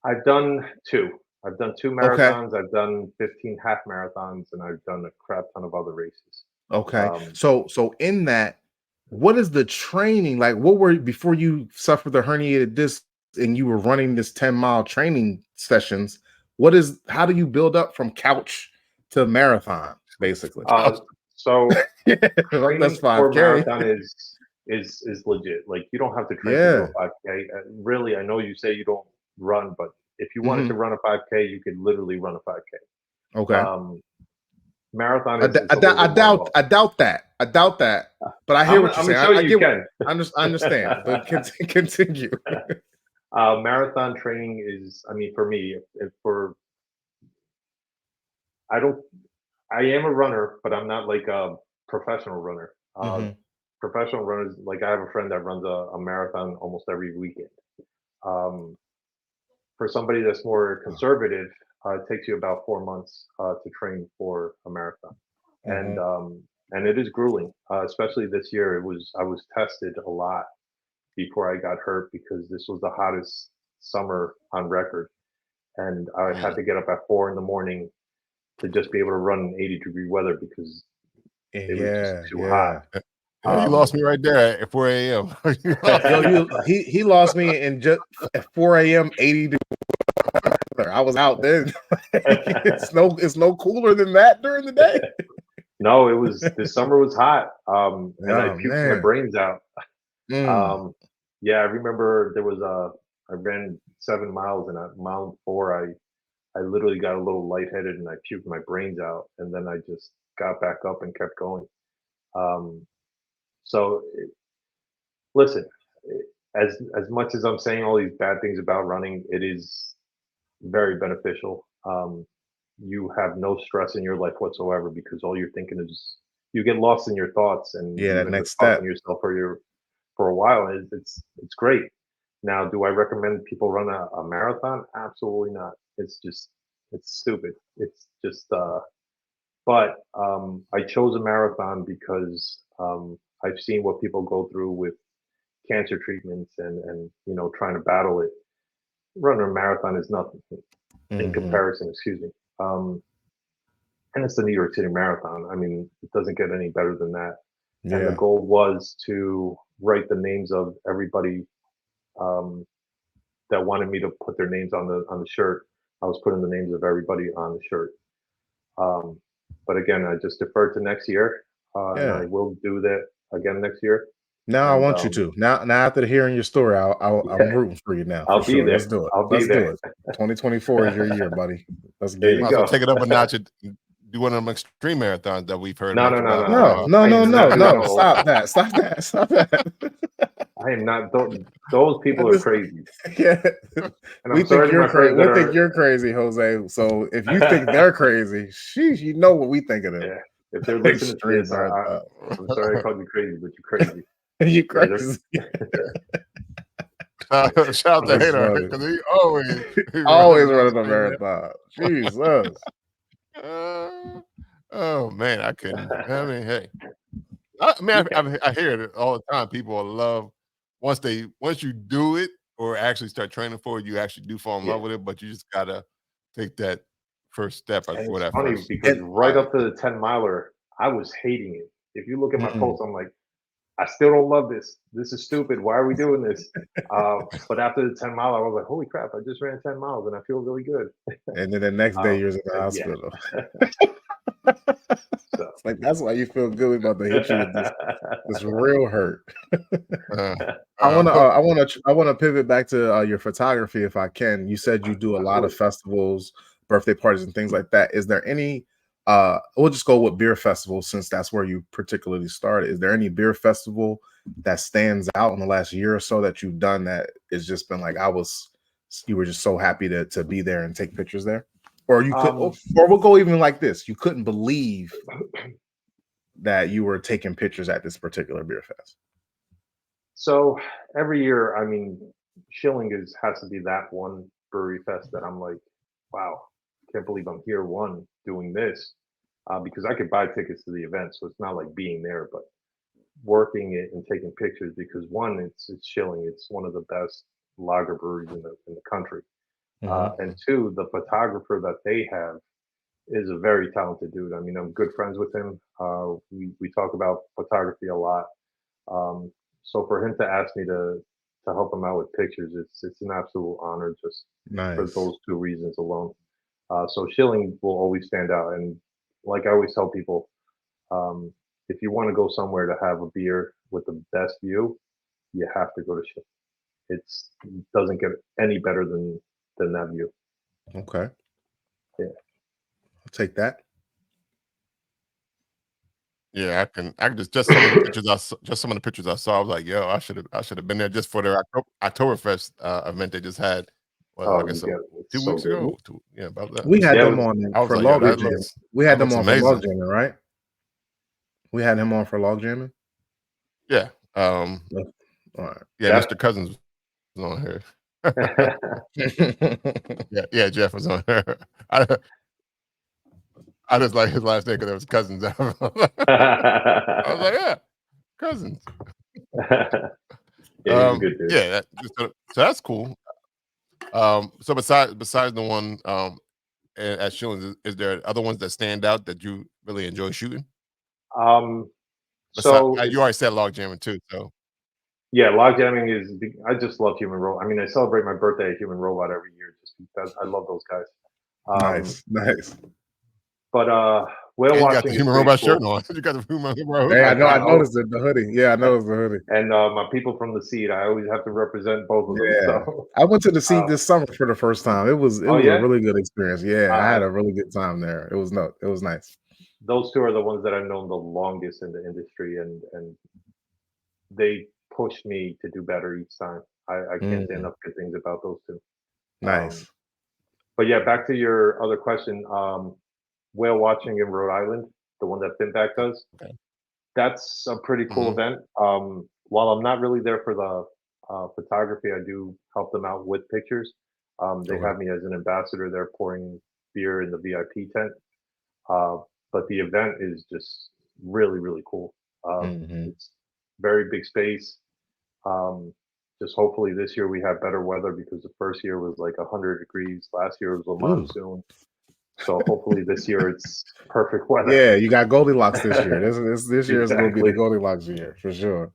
I've done 2. I've done 2 marathons. Okay. I've done 15 half marathons, and I've done a crap ton of other races. Okay. So in that, what is the training like? What were before you suffered the herniated disc and you were running this 10-mile training sessions? How do you build up from couch to marathon, basically? So that's 5K. For marathon is legit. Like, you don't have to train to do a 5K. Really, I know you say you don't run, but if you wanted to run a 5K, you could literally run a 5K. Okay. Marathon is I doubt that. But I hear what you're saying. I understand. But continue. Marathon training is, I mean, for me, I am a runner, but I'm not like a professional runner. Professional runners, like I have a friend that runs a marathon almost every weekend. For somebody that's more conservative, it takes you about 4 months to train for a marathon, and it is grueling. Especially this year, I was tested a lot before I got hurt because this was the hottest summer on record, and I had to get up at 4 a.m. to just be able to run in 80-degree weather because it was just too hot. You lost me right there at 4 a.m. he lost me in just at 4 a.m. 80 degrees. I was out then. It's no cooler than that during the day. No, this summer was hot. And I puked my brains out. Yeah, I remember I ran 7 miles, and at mile 4 I literally got a little lightheaded and I puked my brains out, and then I just got back up and kept going. Listen, as much as I'm saying all these bad things about running, it is very beneficial. You have no stress in your life whatsoever because all you're thinking is you get lost in your thoughts and Yeah, you that end up next talking step. to yourself for a while. And it's great. Now, do I recommend people run a marathon? Absolutely not. It's stupid. It's just but I chose a marathon because I've seen what people go through with cancer treatments and trying to battle it. Running a marathon is nothing in comparison. Excuse me. And it's the New York City Marathon. I mean, it doesn't get any better than that. And the Yeah. goal was to write the names of everybody that wanted me to put their names on the shirt. I was putting the names of everybody on the shirt. But again, I just deferred to next year, and I Yeah. will do that again next year. Now I And want you to. Now after hearing your story, I'm yeah, rooting for you now for I'll be sure. there. Let's do it. I'll be Let's do there. it. 2024 is your year, buddy. Let's There get you it. Might as well go. take it up a notch and do one of them extreme marathons that we've heard No, much no, no, about. no, no. No. I am not doing the whole. Stop that. Stop that. Stop that. I am not. Those people are crazy. Yeah. And We I'm sorry think to you're my friends crazy. that We think are. you're crazy, Jose. So if you think they're crazy, sheesh, you know what we think of them. Yeah, if they're listening to Extreme this, marathon. I'm sorry I called you crazy, but you're crazy. You Yeah, they're- crazy. Shout out to That's Hater funny. because he always Always runs running a extreme marathon. Jesus. oh man, I couldn't. I mean, hey, I hear it all the time. People love once you do it or actually start training for it, you actually do fall in love with it. But you just gotta take that first step And before it's that funny first. because right up to the 10 miler, I was hating it. If you look at my posts, I'm like, I still don't love this. This is stupid. Why are we doing this? But after the 10 mile, I was like, holy crap, I just ran 10 miles and I feel really good. And then the next day you're in the Yeah. hospital. So. It's like that's why you feel good. We about to hit you with this real hurt. I want to pivot back to your photography if I can. You said you do a lot of festivals, birthday parties, and things like that. Is there any? We'll just go with beer festivals since that's where you particularly started. Is there any beer festival that stands out in the last year or so that you've done that has just been like you were just so happy to be there and take pictures there? Or you could, or we'll go even like this. You couldn't believe that you were taking pictures at this particular beer fest. So every year, I mean, Schilling has to be that one brewery fest that I'm like, wow, can't believe I'm here doing this, because I could buy tickets to the event, so it's not like being there, but working it and taking pictures because one, it's Schilling, it's one of the best lager breweries in the country. And two, the photographer that they have is a very talented dude. I mean, I'm good friends with him. We talk about photography a lot. So for him to ask me to help him out with pictures, it's an absolute honor just for those two reasons alone. So Schilling will always stand out. And like I always tell people, if you want to go somewhere to have a beer with the best view, you have to go to Schilling. It doesn't get any better than that view. Okay. Yeah. I'll take that. Yeah, I can just some of the pictures I saw. I was like, yo, I should have been there just for their Oktoberfest event they just had. Well, I guess 2 weeks ago. Yeah, about that. We had them on for log jamming. We had them on for log jamming, right? We had him on for log jamming. Yeah. All right. Yeah, Mr. Cousins was on here. yeah, Jeff was on here. I just like his last name because there was Cousins. I was like, yeah, Cousins. Yeah, he's a good dude. Yeah, so that's cool. So besides the one at Schilling's, is there other ones that stand out that you really enjoy shooting? So you already said log jamming too, so. Yeah, log jamming I just love Human Robot. I mean, I celebrate my birthday at Human Robot every year just because I love those guys. Nice. But whale watching. You got the Human Robot shirt on. You got the Human Robot hoodie. Hey, I noticed it, the hoodie. Yeah, I noticed the hoodie. And my people from the Seed, I always have to represent both of them. Yeah. So. I went to the Seed this summer for the first time. It was a really good experience. Yeah, I had a really good time there. It was nice. Those two are the ones that I've known the longest in the industry, and they pushed me to do better each time. I can't say enough good things about those two. Nice. But yeah, back to your other question. Whale watching in Rhode Island, the one that Finback does. Okay. That's a pretty cool event. While I'm not really there for the photography, I do help them out with pictures. They have me as an ambassador there pouring beer in the VIP tent. But the event is just really, really cool. It's very big space. Just hopefully this year we have better weather because the first year was like 100 degrees. Last year was a monsoon. So hopefully this year it's perfect weather. Yeah, you got Goldilocks this year. This year is going to be the Goldilocks year for sure.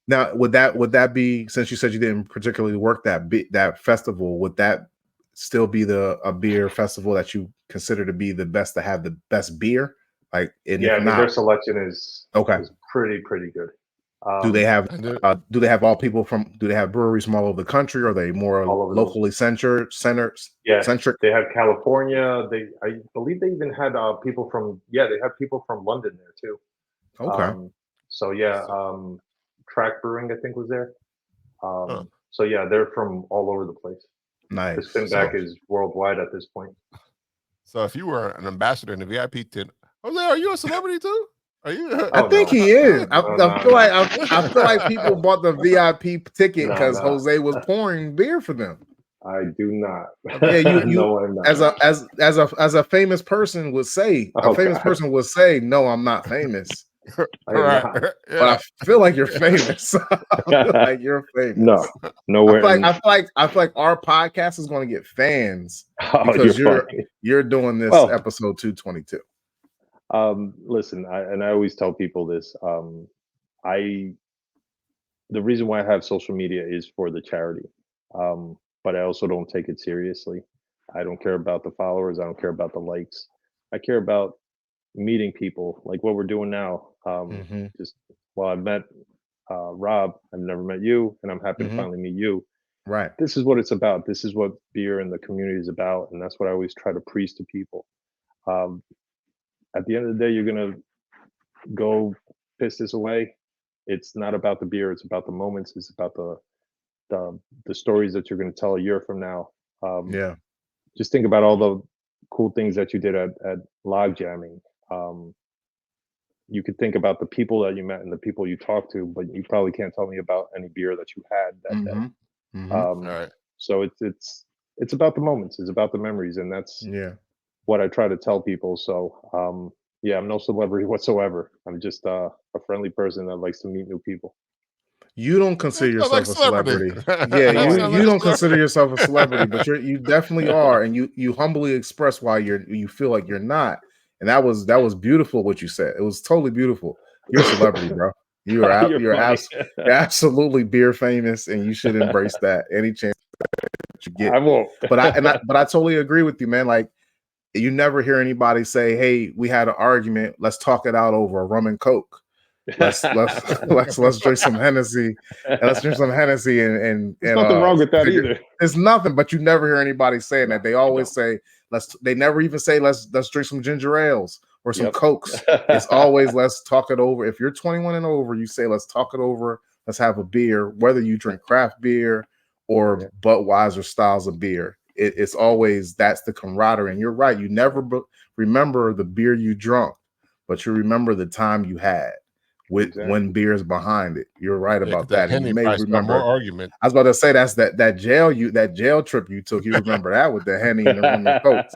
Now, would that be, since you said you didn't particularly work that festival, would that still be a beer festival that you consider to be the best, to have the best beer? Like, their selection is pretty good. Do they have all people do they have breweries from all over the country, or are they more locally centric? Yeah, they have California. I believe they even had people from they have people from London there too. Okay. Track Brewing I think was there. So yeah, they're from all over the place. Nice. Because Finback is worldwide at this point. So if you were an ambassador in the VIP tent, Jose, are you a celebrity too? Are you? I think he is. I feel like people bought the VIP ticket because Jose was pouring beer for them. I do not. Yeah, no, I'm not. As a famous person would say, person would say, "No, I'm not famous." Right. But I feel like you're famous. I feel like you're famous. No, nowhere. I feel like our podcast is going to get fans because you're doing this episode 222. Listen, I always tell people this. The reason why I have social media is for the charity. But I also don't take it seriously. I don't care about the followers. I don't care about the likes. I care about meeting people like what we're doing now. I've met Rob, I've never met you, and I'm happy to finally meet you. Right. This is what it's about. This is what beer and the community is about, and that's what I always try to preach to people. At the end of the day, you're gonna go piss this away. It's not about the beer. It's about the moments. It's about the stories that you're going to tell a year from now. Just think about all the cool things that you did at log jamming. You could think about the people that you met and the people you talked to, but you probably can't tell me about any beer that you had that day. So it's about the moments. It's about the memories, and that's what I try to tell people. So I'm no celebrity whatsoever. I'm just a friendly person that likes to meet new people. You don't consider yourself a celebrity. You don't consider yourself a celebrity, but you definitely are, and you humbly express why you feel like you're not. And that was beautiful what you said. It was totally beautiful. You're a celebrity, bro. You're absolutely beer famous, and you should embrace that any chance that you get. I won't. But I totally agree with you, man. Like, you never hear anybody say, "Hey, we had an argument. Let's talk it out over a rum and coke. Let's drink some Hennessy. And let's drink some Hennessy and there's nothing wrong with that either. There's nothing, but you never hear anybody saying that. They always say they never even say let's drink some ginger ales or some cokes. It's always let's talk it over. If you're 21 and over, you say let's talk it over. Let's have a beer, whether you drink craft beer or Budweiser styles of beer. It's always, that's the camaraderie. And you're right. You never remember the beer you drunk, but you remember the time you had with when beer's behind it. You're right about that. And you may remember more argument. I was about to say that's that jail trip you took. You remember that with the Henny and the rum and cokes.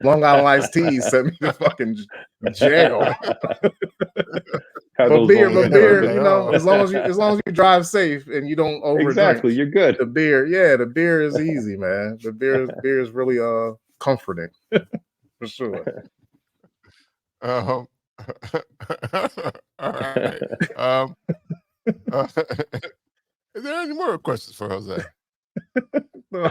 Long Island iced tea sent me to fucking jail. But beer, you know, as long as you drive safe and you don't overdrink. Exactly, you're good. The beer is easy, man. The beer is really comforting for sure. All right. Is there any more questions for Jose? No,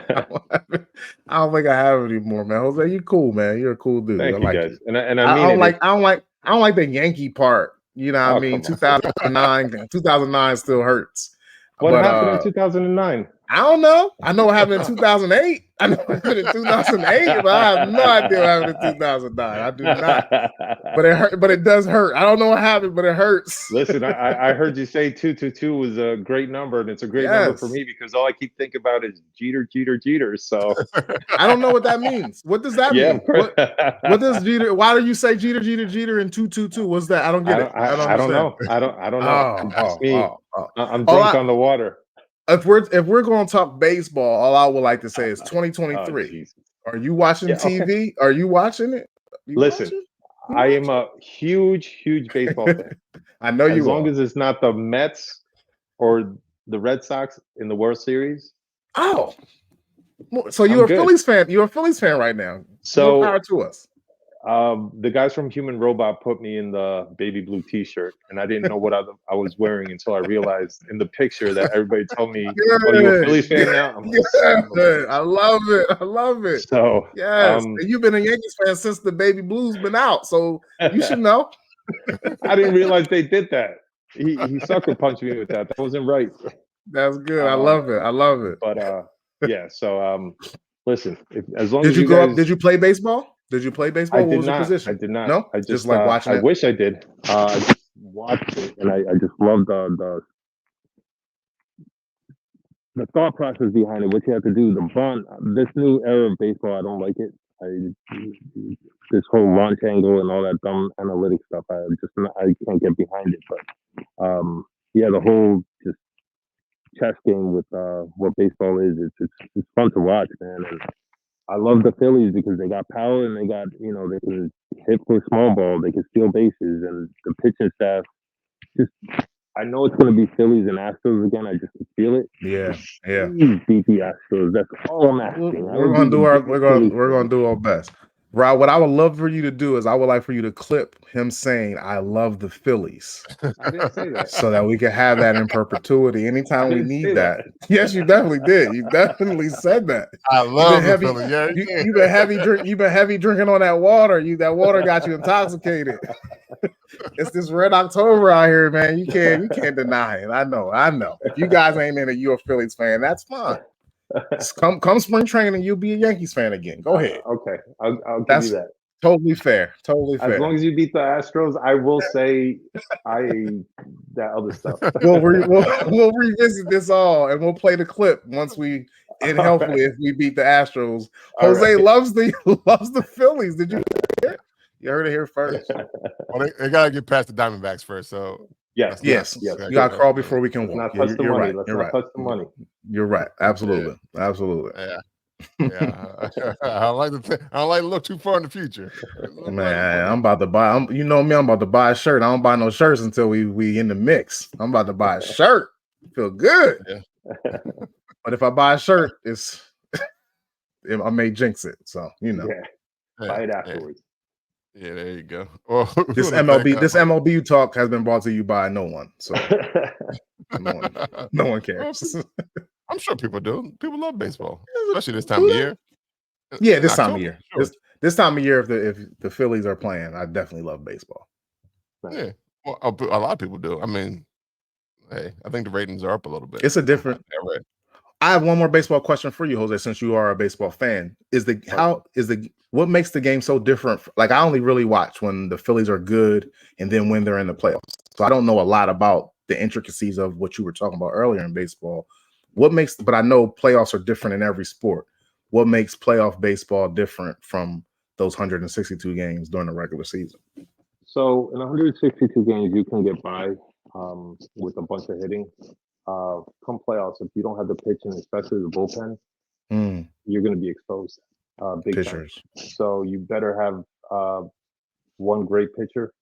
I don't think I have any more, man. Jose, you cool, man. You're a cool dude. Thank I you like guys. you. And I mean, I don't like the Yankee part. You know what I mean? 2009 still hurts. What happened in 2009? I don't know. I know what happened in 2008. I know what happened in 2008, but I have no idea what happened in 2009. I do not. But it hurt. But it does hurt. I don't know what happened, but it hurts. Listen, I heard you say 222 was a great number, and it's a great number for me because all I keep thinking about is Jeter. So I don't know what that means. What does that mean? What does Jeter? Why do you say Jeter and 222? What's that? I don't get it. I don't know. I don't know. I'm drunk on the water. If we're going to talk baseball, all I would like to say is 2023. Are you watching TV? Okay. Are you watching it? Listen, I am a huge baseball fan. I know you. As long as it's not the Mets or the Red Sox in the World Series. Oh, so you're a Phillies fan? You're a Phillies fan right now. So more power to us. The guys from Human Robot put me in the baby blue T-shirt, and I didn't know what I was wearing until I realized in the picture that everybody told me, "Oh, you're a Phillies fan now." I'm like, I love it. I love it. So yes, and you've been a Yankees fan since the baby blue's been out, so you should know. I didn't realize they did that. He sucker punched me with that. That wasn't right. That's good. I love it. I love it. But yeah. So listen, as long as you grow guys, up, did you play baseball? Did you play baseball? What was your position? I did not. No, I just like watching. I wish I did. I just watched it, and I just loved the thought process behind it. What you have to do, the bunt. This new era of baseball, I don't like it. This whole launch angle and all that dumb analytic stuff. I can't get behind it. But yeah, the whole just chess game with what baseball is. It's fun to watch, man. And I love the Phillies because they got power and they got, they can hit for a small ball, they can steal bases, and the pitching staff. I know it's going to be Phillies and Astros again. I just feel it. Yeah. Beat the Astros. That's all I'm asking. We're gonna do our best. Rob, what I would love for you to do is I would like for you to clip him saying, "I love the Phillies." I didn't say that. So that we can have that in perpetuity anytime we need that. Yes, you definitely did. You definitely said that. I love the Phillies. Yeah, you've been heavy drinking on that water. That water got you intoxicated. It's this red October out here, man. You can't deny it. I know. If you guys ain't in it, you're a Phillies fan. That's fine. Come spring training, you'll be a Yankees fan again. Go ahead. Okay, I'll give you that. Totally fair. Totally fair. As long as you beat the Astros, I will say that other stuff. We'll revisit this all, and we'll play the clip once we, and hopefully if we beat the Astros. Jose loves the Phillies. Did you hear it? You heard it here first. Well, they gotta get past the Diamondbacks first. So yes. You gotta crawl before we can walk. Let's not touch the money. You're right. Absolutely. Yeah. I don't like to look too far in the future. Man, I'm about to buy. You know me. I'm about to buy a shirt. I don't buy no shirts until we in the mix. I'm about to buy a shirt. Feel good. Yeah. But if I buy a shirt, I may jinx it. So buy it afterwards. Yeah, there you go. Well, this MLB talk has been brought to you by no one. So no one cares. I'm sure people do. People love baseball, especially this time of year. Yeah, this time of year. Sure. This time of year, if the Phillies are playing, I definitely love baseball. Yeah, well, a lot of people do. I mean, hey, I think the ratings are up a little bit. It's a different. I have one more baseball question for you, Jose. Since you are a baseball fan, what makes the game so different? Like, I only really watch when the Phillies are good and then when they're in the playoffs. So I don't know a lot about the intricacies of what you were talking about earlier in baseball. But I know playoffs are different in every sport. What makes playoff baseball different from those 162 games during the regular season? So in 162 games, you can get by with a bunch of hitting. Come playoffs, if you don't have the pitching, especially the bullpen, you're going to be exposed. Big pitchers. Time. So you better have one great pitcher,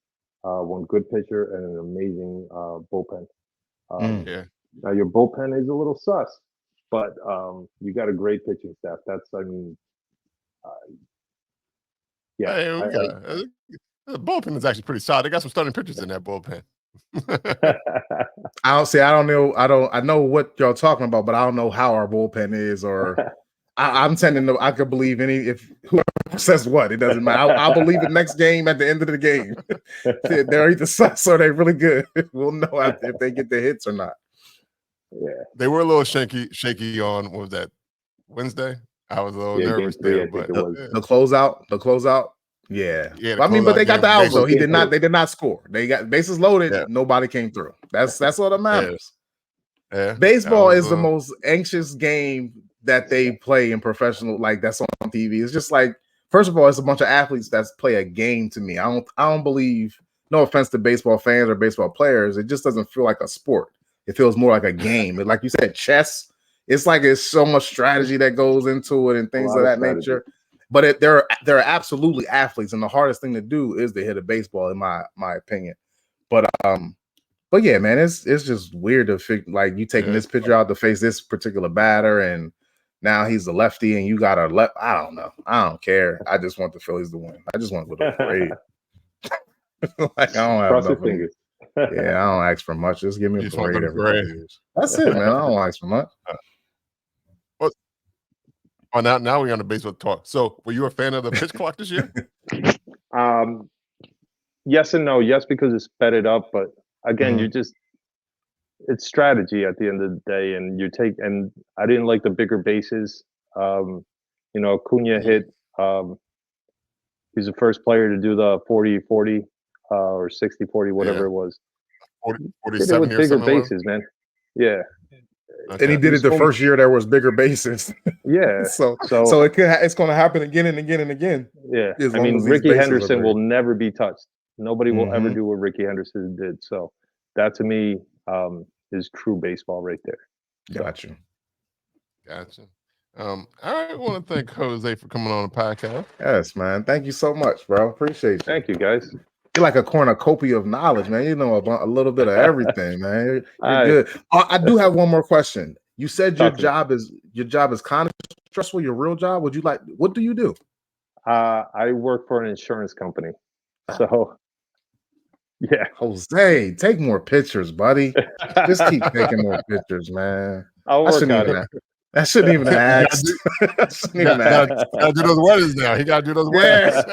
one good pitcher, and an amazing bullpen. Now your bullpen is a little sus, but you got a great pitching staff. The bullpen is actually pretty solid. They got some starting pitchers in that bullpen. I know what y'all talking about, but I don't know how our bullpen is, or I'm tending to. I could believe if whoever says what, it doesn't matter. I'll believe it next game at the end of the game. They're either sus or they're really good. We'll know if they get the hits or not. They were a little shaky on, what was that, Wednesday? I was a little nervous there, but the closeout. Yeah. Yeah, I mean, but they got the outs though. They did not score. They got bases loaded. Yeah. Nobody came through. That's all that matters. Yeah. Baseball is the most anxious game that they play in professional, like that's on TV. It's just like, first of all, it's a bunch of athletes that play a game to me. I don't believe, no offense to baseball fans or baseball players, it just doesn't feel like a sport. It feels more like a game. Like you said, chess. It's like it's so much strategy that goes into it and things of that nature. But there are absolutely athletes, and the hardest thing to do is to hit a baseball, in my opinion. But yeah, man, it's just weird to figure, like, you taking this pitcher out to face this particular batter, and now he's the lefty, and you got a left. I don't know. I don't care. I just want the Phillies to win. I just want to go to a parade. Like, I don't have nothing. Yeah, I don't ask for much. Just give me a parade every couple years. That's it, man. I don't ask for much. Oh, now we're on the baseball talk. So, were you a fan of the pitch clock this year? Yes and no. Yes, because it sped it up, but again, it's strategy at the end of the day, and and I didn't like the bigger bases. Acuna hit. He's the first player to do the 40-40 or 60-40, whatever it was. 47 with bigger bases, man. Yeah. Okay. And he did it the first year there was bigger bases. Yeah. so it's going to happen again and again and again. Yeah. I mean, Ricky Henderson will never be touched. Nobody will ever do what Ricky Henderson did. So that to me is true baseball right there. So. Gotcha. All right, I want to thank Jose for coming on the podcast. Yes, man. Thank you so much, bro. Appreciate you. Thank you, guys. You're like a cornucopia of knowledge, man. You know a little bit of everything, man. You're good. I do have one more question. You said your job is kind of stressful. Your real job? What do you do? I work for an insurance company. So yeah. Jose, take more pictures, buddy. Just keep taking more pictures, man. I'll work on it. I shouldn't even have asked. He gotta do those weddings now. He gotta do those weddings.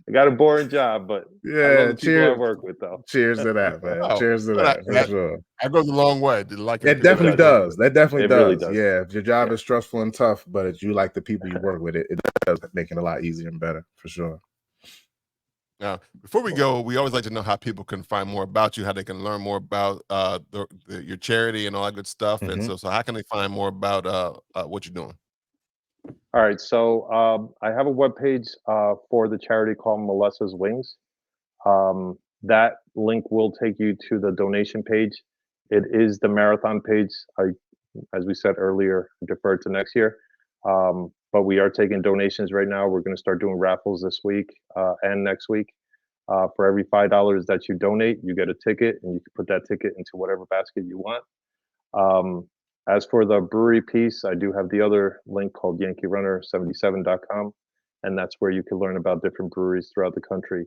I got a boring job, but yeah, cheers. I work with though. Cheers to that, man. Cheers to that. For sure. That goes a long way. It definitely does. That definitely does. Really does. Yeah, if your job is stressful and tough, but if you like the people you work with, it does make it a lot easier and better for sure. Now, before we go, we always like to know how people can find more about you, how they can learn more about your charity and all that good stuff. And so how can they find more about what you're doing? All right. So I have a webpage for the charity called Melesa's Wings. That link will take you to the donation page. It is the marathon page. As we said earlier, deferred to next year. But we are taking donations right now. We're going to start doing raffles this week and next week. For every $5 that you donate, you get a ticket, and you can put that ticket into whatever basket you want. As for the brewery piece, I do have the other link called YankeeRunner77.com, and that's where you can learn about different breweries throughout the country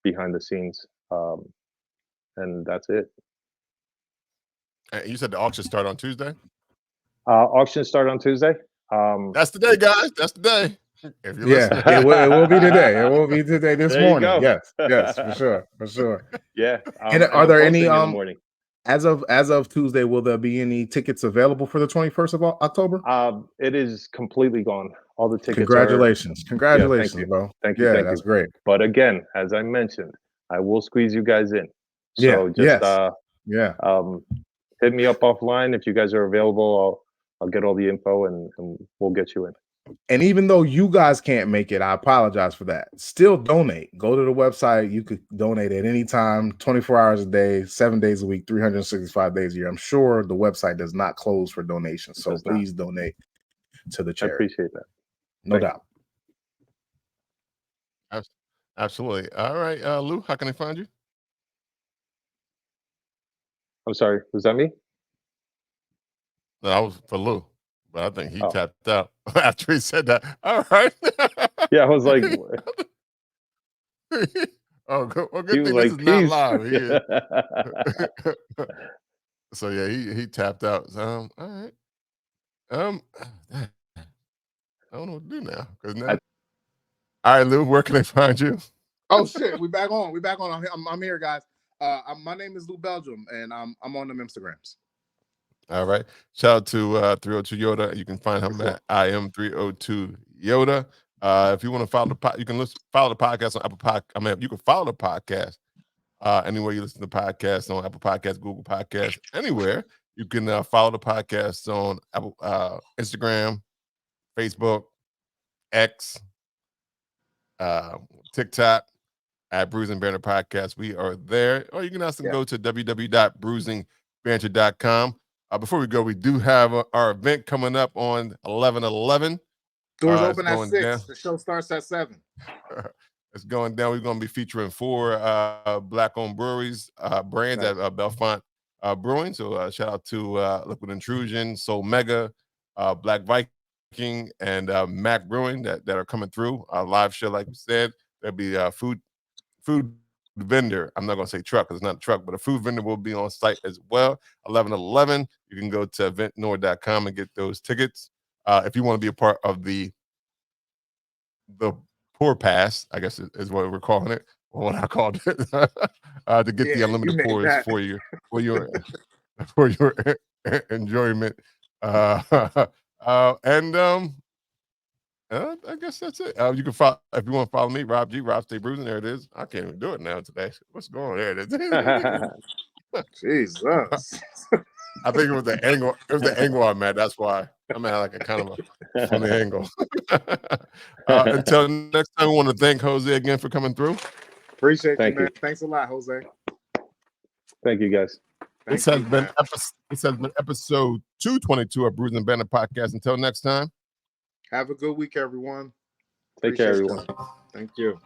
behind the scenes. And that's it. You said the auction start on Tuesday? Auctions start on Tuesday. That's the day, guys. That's the day. If you're it will be today. It will be today this morning. Yes, for sure. Yeah. And are there any as of Tuesday, will there be any tickets available for the 21st of October? It is completely gone. All the tickets. Congratulations, bro. Thank you. That's great. But again, as I mentioned, I will squeeze you guys in. So hit me up offline if you guys are available. I'll get all the info and we'll get you in. And even though you guys can't make it, I apologize for that. Still donate. Go to the website. You could donate at any time, 24 hours a day, 7 days a week, 365 days a year. I'm sure the website does not close for donations. So please donate to the charity. I appreciate that. No doubt. Absolutely. All right, Lou, how can I find you? I'm sorry. Was that me? No, I was for Lou, but I think he tapped out after he said that. All right. Yeah, I was like, good thing this is not live. So yeah, he tapped out. So, all right. I don't know what to do now. All right, Lou, where can they find you? Oh shit, we back on. I'm here, guys. My name is Lou Belgium, and I'm on them Instagrams. All right. Shout out to 302 Yoda. You can find him at I am 302 Yoda. If you want to follow you can follow the podcast on Apple Podcast. You can follow the podcast anywhere you listen to podcasts, on Apple Podcasts, Google Podcasts, anywhere. You can follow the podcast on Apple, Instagram, Facebook, X, TikTok at Bruising Banter Podcast. We are there. Or you can also go to www.bruisingbanter.com. Before we go, we do have our event coming up on 11/11. Doors open at 6. Down. The show starts at 7. It's going down. We're going to be featuring 4 Black-owned breweries, brands at Belfont Brewing. So shout out to Liquid Intrusion, Soul Mega, Black Viking, and Mac Brewing that are coming through. Live show, like we said. There'll be food vendor. I'm not going to say truck because it's not a truck, but a food vendor will be on site as well. 11/11. You can go to eventnord.com and get those tickets. If you want to be a part of the pour pass, I guess is what we're calling it, or what I called it, to get the unlimited pours for your enjoyment. I guess that's it. You can follow if you want to follow me, Rob G. Rob Stay Bruising. There it is. I can't even do it now today. What's going on? There it is. Jesus. I think it was the angle. It was the angle I'm at. That's why I'm at like a kind of a funny angle. Until next time, I want to thank Jose again for coming through. Appreciate you, man. Thanks a lot, Jose. Thank you, guys. This has been episode 222 of Bruising Banter Podcast. Until next time. Have a good week, everyone. Take care, everyone. Thank you.